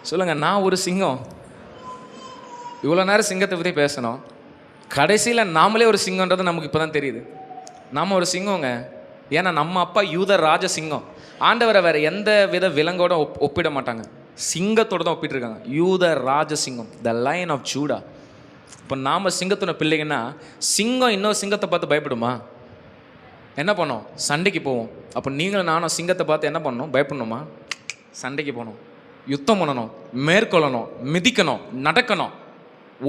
சொல்லுங்கள், நான் ஒரு சிங்கம். இவ்வளோ நேரம் சிங்கத்தை பற்றி பேசணும், கடைசியில் நாமளே ஒரு சிங்கன்றது நமக்கு இப்போ தான் தெரியுது. நம்ம ஒரு சிங்கங்க. ஏன்னா நம்ம அப்பா யூத ராஜசிங்கம். ஆண்டவரை வேறு எந்த வித விலங்கோட ஒப்பிட மாட்டாங்க, சிங்கத்தோடு தான் ஒப்பிட்டுருக்காங்க. யூத ராஜசிங்கம், த லைன் ஆஃப் ஜூடா. இப்போ நாம் சிங்கத்தோட பிள்ளைங்கன்னா சிங்கம் இன்னொரு சிங்கத்தை பார்த்து பயப்படுமா? என்ன பண்ணோம்? சண்டைக்கு போவோம். அப்போ நீங்களும் நானும் சிங்கத்தை பார்த்து என்ன பண்ணணும்? பயப்படணுமா? சண்டைக்கு போகணும், யுத்தம் பண்ணணும், மேற்கொள்ளணும், மிதிக்கணும், நடக்கணும்,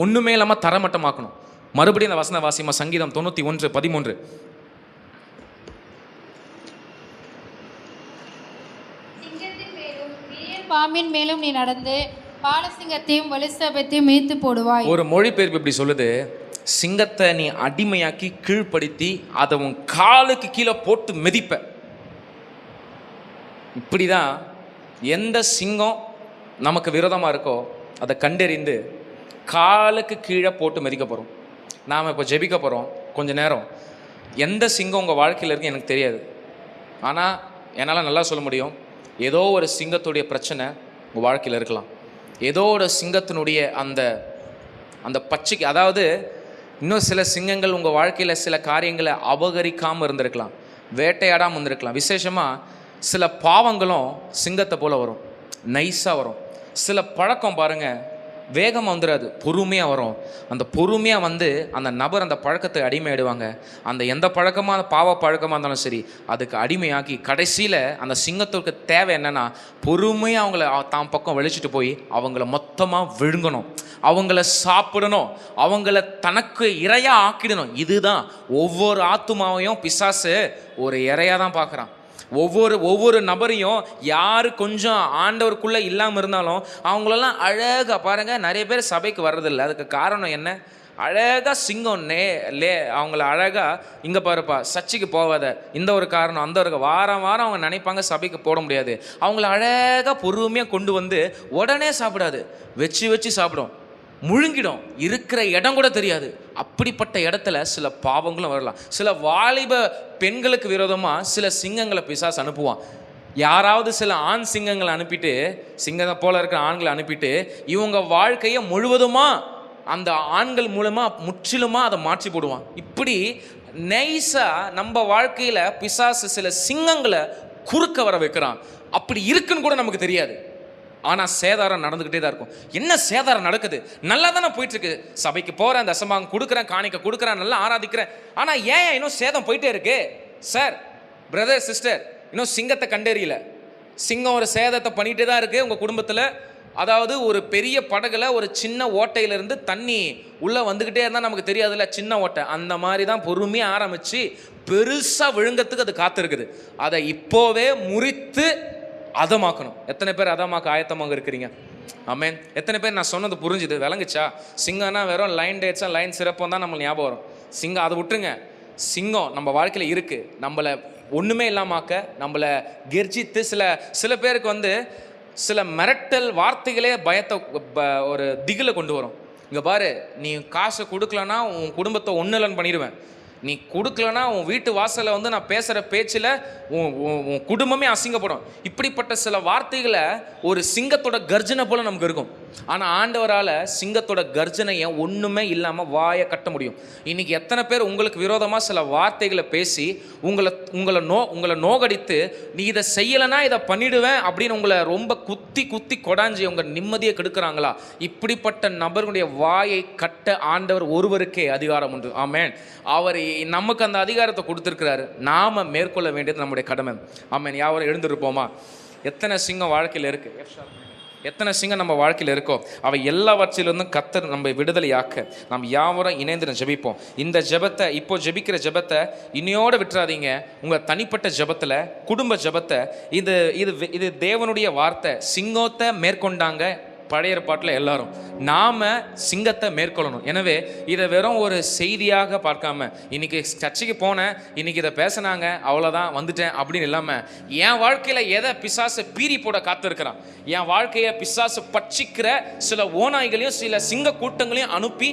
ஒன்றுமே இல்லாமல் தரமட்டமாக்கணும். மறுபடியும் அந்த வசன வாசியமா சங்கீதம் 91:13. பாம்பின் மேலும் நீ நடந்து பாலசிங்கத்தையும் வலுசபத்தையும் மீத்து போடுவாய். ஒரு மொழிபெயர்ப்பு இப்படி சொல்லுது, சிங்கத்தை நீ அடிமையாக்கி கீழ்ப்படுத்தி அதை உன் காலுக்கு கீழே போட்டு மிதிப்ப. இப்படிதான் எந்த சிங்கம் நமக்கு விரோதமாக இருக்கோ அதை கண்டறிந்து காலுக்கு கீழே போட்டு மிதிக்க போகிறோம். நாம் இப்போ ஜெபிக்க போகிறோம் கொஞ்ச நேரம். எந்த சிங்கம் உங்கள் வாழ்க்கையில் இருக்கு எனக்கு தெரியாது, ஆனால் என்னால் நல்லா சொல்ல முடியும், ஏதோ ஒரு சிங்கத்துடைய பிரச்சனை உங்கள் வாழ்க்கையில் இருக்கலாம். ஏதோ ஒரு சிங்கத்தினுடைய அந்த அந்த பச்சைக்கு, அதாவது இன்னும் சில சிங்கங்கள் உங்கள் வாழ்க்கையில் சில காரியங்களை அபகரிக்காமல் இருந்திருக்கலாம், வேட்டையாடாமல் இருந்திருக்கலாம். விசேஷமாக சில பாவங்களும் சிங்கத்தை போல் வரும், நைஸாக வரும். சில பழக்கம் பாருங்கள், வேகமாக வந்துடாது, பொறுமையாக வரும். அந்த பொறுமையாக வந்து அந்த நபர் அந்த பழக்கத்தை அடிமையாயிடுவாங்க. அந்த எந்த பழக்கமாக பாவ பழக்கமாக இருந்தாலும் சரி, அதுக்கு அடிமையாக்கி கடைசியில் அந்த சிங்கத்துக்கு தேவை என்னென்னா, பொறுமையாக அவங்கள தான் பக்கம் வெளிச்சிட்டு போய் அவங்கள மொத்தமாக விழுங்கணும், அவங்கள சாப்பிடணும், அவங்கள தனக்கு இரையாக ஆக்கிடணும். இதுதான் ஒவ்வொரு ஆத்துமாவையும் பிசாசு ஒரு இரையாக தான் பார்க்குறான். ஒவ்வொரு நபரையும் யார் கொஞ்சம் ஆண்டவருக்குள்ளே இல்லாமல் இருந்தாலும் அவங்களெல்லாம் அழகாக பாருங்கள். நிறைய பேர் சபைக்கு வர்றதில்லை, அதுக்கு காரணம் என்ன? அழகாக சிங்கம் அவங்கள அழகாக இங்கே பாருப்பா சர்ச்சுக்கு போகாத, இந்த ஒரு காரணம், அந்த ஒரு வாரம் அவங்க நினைப்பாங்க சபைக்கு போட முடியாது. அவங்கள அழகாக பொறுமையாக கொண்டு வந்து உடனே சாப்பிடாது, வச்சு சாப்பிடும், முழுங்கிடும், இருக்கிற இடம் கூட தெரியாது. அப்படிப்பட்ட இடத்துல சில பாவங்களும் வரலாம். சில வாலிப பெண்களுக்கு விரோதமாக சில சிங்கங்களை பிசாசு அனுப்புவான். யாராவது சில ஆண் சிங்கங்களை அனுப்பிட்டு, சிங்கத்தை போல இருக்கிற ஆண்களை அனுப்பிட்டு இவங்க வாழ்க்கையை முழுவதுமாக அந்த ஆண்கள் மூலமாக முற்றிலுமாக அதை மாற்றி போடுவான். இப்படி நைஸாக நம்ம வாழ்க்கையில் பிசாசு சில சிங்கங்களை குறுக்க வர வைக்கிறான். அப்படி இருக்குன்னு கூட நமக்கு தெரியாது, ஆனால் சேதாரம் நடந்துக்கிட்டே தான் இருக்கும். என்ன சேதாரம் நடக்குது? நல்லா தானே போயிட்டுருக்கு, சபைக்கு போகிறேன், தசமாங்க கொடுக்குறேன், காணிக்க கொடுக்குறேன், நல்லா ஆராதிக்கிறேன், ஆனால் ஏன் இன்னும் சேதம் போயிட்டே இருக்கு? சார், பிரதர், சிஸ்டர், இன்னும் சிங்கத்தை கண்டறியல. சிங்கம் ஒரு சேதத்தை பண்ணிகிட்டே தான் இருக்குது உங்கள் குடும்பத்தில். அதாவது ஒரு பெரிய படகுல ஒரு சின்ன ஓட்டையிலேருந்து தண்ணி உள்ளே வந்துக்கிட்டே இருந்தால் நமக்கு தெரியாதுல்ல, சின்ன ஓட்டை. அந்த மாதிரி தான் பொறுமையாக ஆரம்பித்து பெருசாக விழுங்கத்துக்கு அது காத்திருக்குது. அதை இப்போவே முறித்து அதமாக்கணும். எத்தனை பேர் அதமாக்க ஆயத்தமாக இருக்கிறீங்க? ஆமேன். எத்தனை பேர் நான் சொன்னது புரிஞ்சுது, விளங்குச்சா? சிங்கம்னா வெறும் லைன் டேட்ஸாக லைன் சிறப்பும் தான் நம்மளுக்கு ஞாபகம் வரும். சிங்கம் அதை விட்டுருங்க, சிங்கம் நம்ம வாழ்க்கையில் இருக்குது. நம்மளை ஒன்றுமே இல்லாமாக்க, நம்மளை கெர்ஜித்து சில பேருக்கு வந்து சில மிரட்டல் வார்த்தைகளே பயத்தை ஒரு திகில கொண்டு வரும். இங்கே பாரு, நீ காசை கொடுக்கலன்னா உன் குடும்பத்தை ஒன்றுலன்னு பண்ணிடுவேன், நீ கொடுக்கலனா உன் வீட்டு வாசலில் வந்து நான் பேசுகிற பேச்சில் உன் குடும்பமே அசிங்கப்படும். இப்படிப்பட்ட சில வார்த்தைகளை ஒரு சிங்கத்தோட கர்ஜனை போல் நமக்கு இருக்கும். ஆனால் ஆண்டவரால் சிங்கத்தோட கர்ஜனையை ஒன்றுமே இல்லாமல் வாயை கட்ட முடியும். இன்றைக்கி எத்தனை பேர் உங்களுக்கு விரோதமாக சில வார்த்தைகளை பேசி உங்களை நோகடித்து, நீ இதை செய்யலைன்னா இதை பண்ணிடுவேன் அப்படின்னு உங்களை ரொம்ப குத்தி கொடாஞ்சி உங்கள் நிம்மதியை கெடுக்கிறாங்களா? இப்படிப்பட்ட நபர்களுடைய வாயை கட்ட ஆண்டவர் ஒருவருக்கே அதிகாரம் உண்டு. ஆமேன். அவர் நமக்கு அந்த அதிகாரத்தை கொடுத்துருக்கிறாரு. நாம் மேற்கொள்ள வேண்டியது நம்முடைய கடமை. ஆமேன். யாவரும் எழுந்திருப்போமா? எத்தனை சிங்கம் வாழ்க்கையில் இருக்குது, எத்தனை சிங்கம் நம்ம வாழ்க்கையில் இருக்கோ அவை எல்லாவற்றிலிருந்தும் கர்த்தர் நம்ம விடுதலையாக்க நாம் யாவரும் இணைந்து ஜெபிப்போம். இந்த ஜெபத்தை, இப்போ ஜெபிக்கிற ஜெபத்தை இனியோடு விட்டுறாதீங்க. உங்கள் தனிப்பட்ட ஜெபத்தில், குடும்ப ஜெபத்தை, இது தேவனுடைய வார்த்தை. சிங்கத்தை மேற்கொண்டாங்க பழைய ஏற்பாட்டில் எல்லாரும். நாம் சிங்கத்தை மேற்கொள்ளணும். எனவே இதை வெறும் ஒரு செய்தியாக பார்க்காம, இன்றைக்கி சர்ச்சைக்கு போனேன், இன்றைக்கி இதை பேசினாங்க, அவ்வளோதான் வந்துட்டேன் அப்படின்னு இல்லாமல், என் வாழ்க்கையில் எதை பிசாசை பீறி போட காத்திருக்கிறான், என் வாழ்க்கையை பிசாசு பட்சிக்கிற சில ஓநாய்களையும் சில சிங்க கூட்டங்களையும் அனுப்பி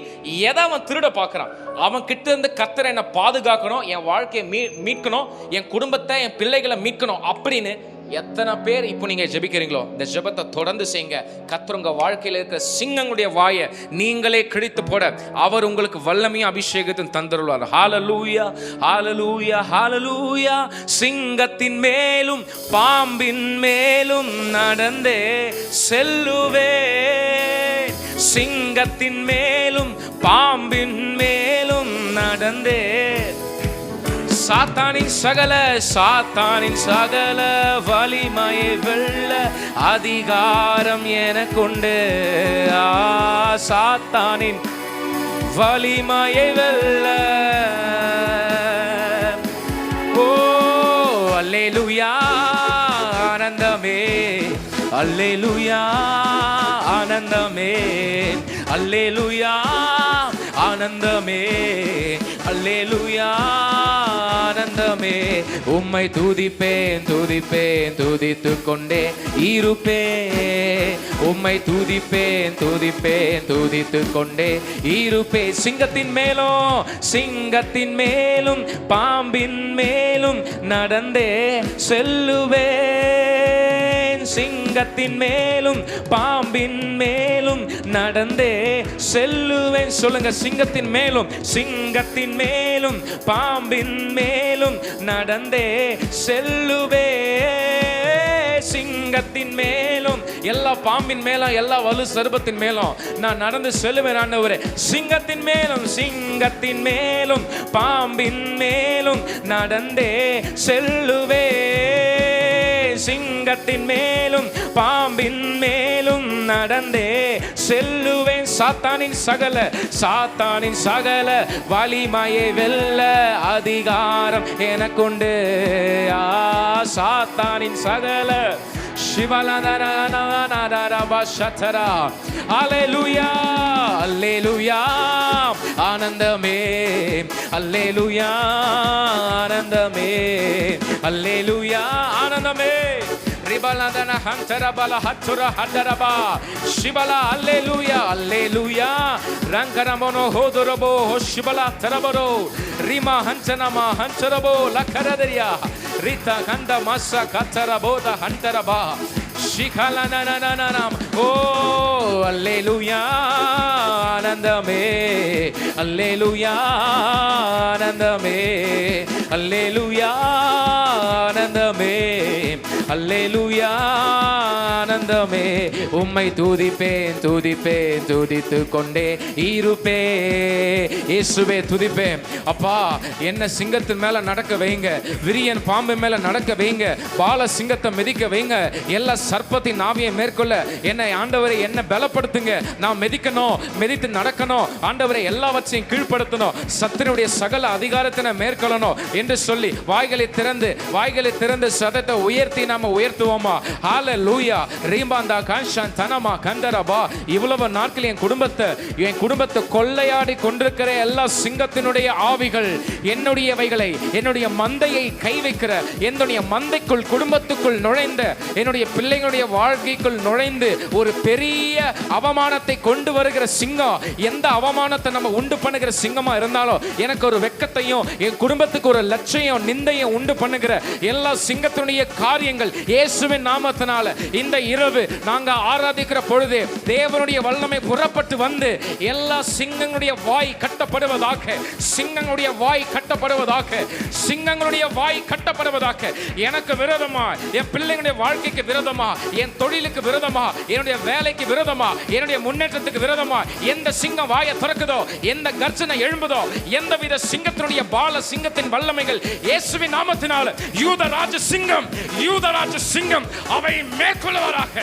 எதை அவன் திருட பார்க்குறான், அவன் கிட்ட இருந்து கர்த்தர் என்னை பாதுகாக்கணும், என் வாழ்க்கையை மீட்கணும், என் குடும்பத்தை, என் பிள்ளைகளை மீட்கணும் அப்படின்னு எத்தனை பேர் இப்போ நீங்கள் ஜெபிக்கிறீங்களோ இந்த ஜெபத்தை தொடர்ந்து செய்யுங்க. கர்த்தர் உங்கள் வாழ்க்கையில் இருக்கிற சிங்கங்களுடைய வாயை நீங்களே கிழித்து போட அவர் உங்களுக்கு வல்லமையும் அபிஷேகத்தையும் தந்துருவார். ஹல்லேலூயா, ஹல்லேலூயா, ஹல்லேலூயா. சிங்கத்தின் மேலும் பாம்பின் மேலும் நடந்தே செல்லுவே, சிங்கத்தின் மேலும் பாம்பின் மேலும் நடந்தே சாத்தானின் சகல வலிமையை வெல்ல அதிகாரம் எனக்குண்டு. சாத்தானின் வலிமையை வெல்ல. ஓ அல்லேலூயா ஆனந்தமே, அல்லேலூயா ஆனந்தமே, அல்லேலூயா ஆனந்தமே, அல்லேலூயா ஆனந்தமே. உம்மை துதிப்பேன் துதிப்பேன் துதித்துக் கொண்டே இருப்பேன். உம்மை துதிப்பேன் துதிப்பேன் துதித்துக் கொண்டே இருப்பேன். சிங்கத்தின் மேலும் பாம்பின் மேலும் நடந்தே செல்லுவேன். சிங்கத்தின் மேலும் பாம்பின் மேலும் நடந்தே செல்லுவேன். சொல்லுங்க, சிங்கத்தின் மேலும் பாம்பின் மேலும் நடந்தே செல்லுவேன். சிங்கத்தின் மேலும், எல்லா பாம்பின் மேலும், எல்லா வலு சர்பத்தின் மேலும் நான் நடந்து செல்லுவேன் ஆண்டவரே. சிங்கத்தின் மேலும் பாம்பின் மேலும் நடந்தே செல்லுவேன். சிங்கத்தின் மேலும் பாம்பின் மேலும் நடந்தே செல்லுவேன். சாத்தானின் சகல வலிமையை வெல்ல அதிகாரம் எனக்குண்டு. சாத்தானின் சகல அல்லேலூயா அல்லேலூயா ஆனந்தமே, அல்லேலூயா ஆனந்தமே, அல்லேலூயா ஆனந்தமே. ரிபலதன ஹந்தரபல ஹத்துர ஹதரபா ஷிபலா அல்லேலூயா அல்லேலூயா ரங்கரமனோ ஹோதரபோ ஷிபலா தரபரோ ரிமா ஹஞ்சனமா ஹஞ்சரபோ லக்கரதரியா ரிதா கந்த மஸ்ஸ கத்தரபோத ஹந்தரபா ஷிகலனனனனம். ஓ அல்லேலூயா ஆனந்தமே, அல்லேலூயா ஆனந்தமே, அல்லேலூயா ஆனந்தமே, அல்லேலூயா ஆனந்தமே. உம்மை துதிப்பேன் துதிப்பேன் துதித்துக் கொண்டே இருப்பேன். இயேசுவே துதிப்பேன். அப்பா, என்ன சிங்கத்தின் மேல நடக்க வைங்க, விரியன் பாம்பு மேல நடக்க வைங்க, பால சிங்கத்தை மிதிக்க வைங்க, எல்லா சர்ப்பத்தின் ஆவியை மேற்கொள்ள என்னை ஆண்டவரை என்ன பலப்படுத்துங்க. நான் மிதிக்கணும், மிதித்து நடக்கணும் ஆண்டவரை, எல்லாவற்றையும் கீழ்ப்படுத்தணும், சத்துருடைய சகல அதிகாரத்தினை மேற்கொள்ளணும் என்று சொல்லி வாய்களை திறந்து சதத்தை உயர்த்தி நாம உயர்த்துவோமா? ஹalleluya. ரீபாந்தா கான்ஷன் தனமா கந்தரபா. இவ்வளவு நாட்கள் என் குடும்பத்தை கொள்ளையாடி கொண்டிருக்கிற எல்லா சிங்கத்தினுடைய ஆவிகள் என்னுடையவைகளை, என்னுடைய மந்தையை கை வைக்கிற, என்னுடைய மந்தைக்குள் குடும்பத்துக்குள் நுழைந்த, என்னுடைய பிள்ளைகளுடைய வாழ்க்கைக்குள் நுழைந்து ஒரு பெரிய அவமானத்தை கொண்டு வருகிற சிங்கம், எந்த அவமானத்தை நம்ம உண்டு பண்ணுகிற சிங்கமா இருந்தாலும் எனக்கு ஒரு வெட்கத்தையும் என் குடும்பத்துக்கு ஒரு லட்சியம் நிந்தையும் உண்டு பண்ணுகிற எல்லா சிங்கத்தினுடைய காரியங்கள் இயேசுவின் நாமத்தினால இந்த இரவு நாங்க ஆராதிக்கிற பொழுது தேவனுடைய வல்லமை புறப்பட்டு வந்து எல்லா சிங்கங்களுடைய வாய் கட்டப்படுவதாக, சிங்கங்களுடைய வாய் கட்டப்படுவதாக, சிங்கங்களுடைய வாய் கட்டப்படுவதாக. எனக்கு விரோதமா, என் பிள்ளைங்களுடைய வாழ்க்கைக்கு விரோதமா, என் தொழிலுக்கு விரோதமா, என்னுடைய வேலைக்கு விரோதமா, என்னுடைய முன்னேற்றத்துக்கு விரோதமா எந்த சிங்கம் வாயை திறக்குதோ, எந்த கர்ஜனை எழும்புதோ, எந்தவித சிங்கத்தினுடைய பால சிங்கத்தின் வல்லமைகள் இயேசுவின் நாமத்தினால யூதராஜ சிங்கம் அவை மேற்கொள்வாராக.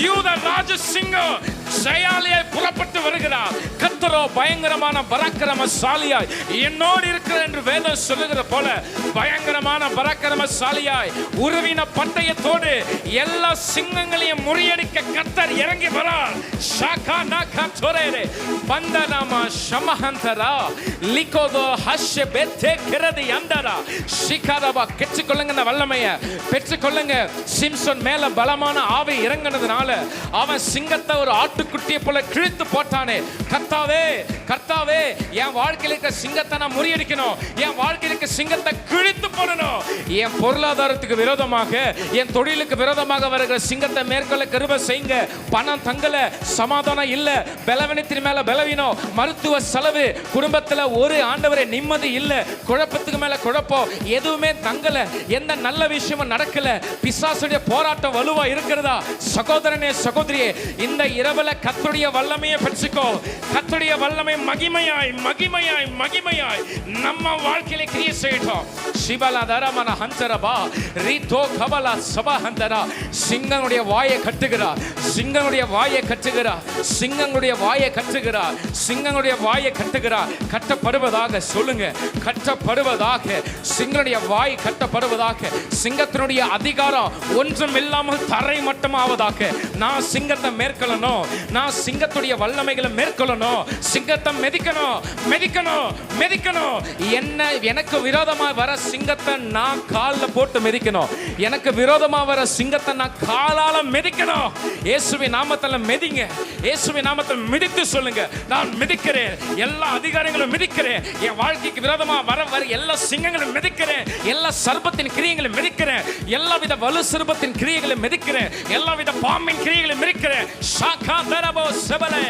யூதராஜ சிங்கம் ஜெயாலியை புறப்பட்டு வருகிறார். கர்த்தரோ பயங்கரமான பராக்கிரமசாலியாய் என்னோடு இருக்கிறார் என்று வேதம் சொல்லுகிற போல பயங்கரமான பராக்கிரமசாலியாய் உருவின பட்டயத்தோடு எல்லா சிங்கங்களையும் முறியடிக்க கர்த்தர் இறங்கி வரார். ஷாகா நாகா சோரேரே பந்தனாமா ஷமஹந்தரா லிகோதோ ஹஷ்ஷே பெத்தே கிரதி அந்தரா ஷிகாரபா. பெற்றுக்கொள்ளுங்க இந்த வல்லமையை, பெற்றுக்கொள்ளுங்க. சிம்சன் மேல பலமான ஆவி இறங்கினதுனால அவன் சிங்கத்தை ஒரு ஆட்டுக்குட்டியை போல கிழித்து போட்டானே. கர்த்தாவே என் வாழ்க்கையில இருக்க சிங்கத்தை நான் முறியடிக்கணும், என் வாழ்க்கையில இருக்க சிங்கத்தை கிழித்து போடணும். என் பொருளாதாரத்துக்கு விரோதமாக, என் தொழிலுக்கு விரோதமாக வருகிற சிங்கத்தை மேற்கொள்ள கிருபை செய்யுங்க. பணம் தங்கல, சமாதானம் இல்ல, பலவீனத்தின் மேல பலவீனம், மருத்துவ செலவு, குடும்பத்துல ஒரு ஆண்டவரே நிம்மதி இல்ல, குழப்பத்துக்கு மேல குழப்பம், எதுவுமே தங்கல, எந்த நல்ல விஷயமும் நடக்கல, பிசாசுடைய போராட்டம் வலுவா இருக்கிறதா? சகோதரனே சகோதரியே, இந்த இரவுல கர்த்தருடைய வல்லமையை பெற்றுக்கோ. கர்த்தருடைய வல்லமை மகிமையாய் மகிமையாய் மகிமையாய் நம்ம வாழ்க்கையில கிரியை செய்யட்டும். சிபலதர மன ஹந்தரபா ரீதோ கபல சபஹந்தரா. சிங்கங்களுடைய வாயை கட்டுகிறார், சிங்கங்களுடைய வாயை கட்டுகிறார், சிங்கங்களுடைய வாயை கட்டுகிறார், சிங்கங்களுடைய வாயை கட்டுகிறார். கட்டப்படுவதாக சொல்லுங்க, கட்டப்படுவதாக. சிங்கனுடைய வாய் கட்டப்படுவதாக. சிங்கத்தினுடைய அதிகாரம் ஒன்றும் இல்லாமல் தரை மட்டமாவதாக. நான் சிங்கத்தை மேற்கொள்ளணும், நான் சிங்கத்துடைய வல்லமைகளை மேற்கொள்ளணும். சிங்கத்தை மிதிக்கணும் மிதிக்கணும் மிதிக்கணும். எனக்கு விரோதமா வர சிங்கத்தை நான் காலில் போட்டு மிதிக்கணும். எனக்கு விரோதமா வர சிங்கத்தை நான் காலால மிதிக்கணும். இயேசுவின் நாமத்துல மிதிங்க, இயேசுவின் நாமத்தில் மிதித்து சொல்லுங்க, நான் மிதிக்கிறேன், எல்லா அதிகாரங்களும் மிதிக்கிறேன். என் வாழ்க்கைக்கு விரோதமா வர எல்லா சிங்கங்களும் மிதிக்கிறேன், எல்லா சர்ப்பத்தின் கிரியைகளை மிதிக்கிறேன், எல்லா வித வலு சர்ப்பத்தின் கிரியைகளை மிதிக்கிறேன், எல்லா வித பாம்பின் கிரியைகளை மிதிக்கிறேன். ஷாகா தரபோ செபலே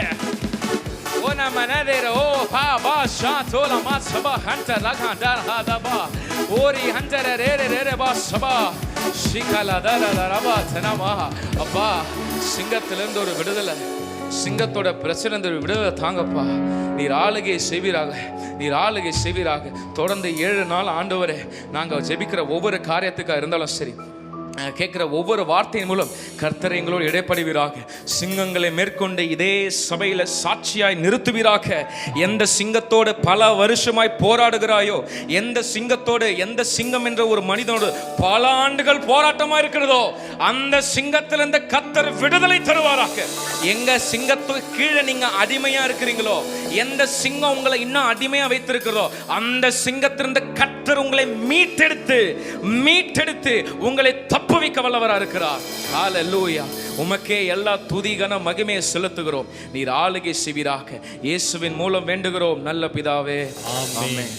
ஓன மனதேர ஓ பா பா ஷா தோல மா சபா ஹந்த லகாண்டர் ஹதபா ஓரி ஹந்தர ரேரே ரேரே பா சபா ஷிகல தர ரபா தனமா. அப்பா, சிங்கத்திலிருந்து ஒரு விடுதலை, சிங்கத்தோட பிரச்சனை விடுதலை தாங்கப்பா. நீர் ஆளுகை செய்வீராக, நீர் ஆளுகை செய்வீராக. தொடர்ந்து 7 நாள் ஆண்டவரே, நாங்கள் ஜெபிக்கிற ஒவ்வொரு காரியத்துக்காக இருந்தாலும் சரி, கேட்கிற ஒவ்வொரு வார்த்தையின் மூலம் கர்த்தர் எங்களோடு இடைப்படுவீராக. சிங்கங்களை மேற்கொண்டு இதே சபையில சாட்சியாய் நிறுத்துவீராக. எந்த சிங்கத்தோடு பல வருஷமாய் போராடுகிறாயோ, எந்த சிங்கத்தோடு, எந்த சிங்கம் என்ற ஒரு மனிதனோடு பல ஆண்டுகள் போராட்டமா இருக்கிறதோ, அந்த சிங்கத்திலிருந்து கர்த்தர் விடுதலை தருவாராக. எங்க சிங்கத்துக்கு கீழே நீங்க அடிமையா இருக்கிறீங்களோ, எந்த சிங்கம் உங்களை இன்னும் அடிமையா வைத்திருக்கிறதோ, அந்த சிங்கத்திலிருந்து கர்த்தர் உங்களை மீட்டெடுத்து மீட்டெடுத்து உங்களை தப்புவிக்க வல்லவரா இருக்கிறார். ஹல்லேலூயா. உமக்கே எல்லா துதி கன மகிமையை செலுத்துகிறோம். நீர் ஆளுகை செய்வீராக. இயேசுவின் மூலம் வேண்டுகிறோம் நல்ல பிதாவே, ஆமென்.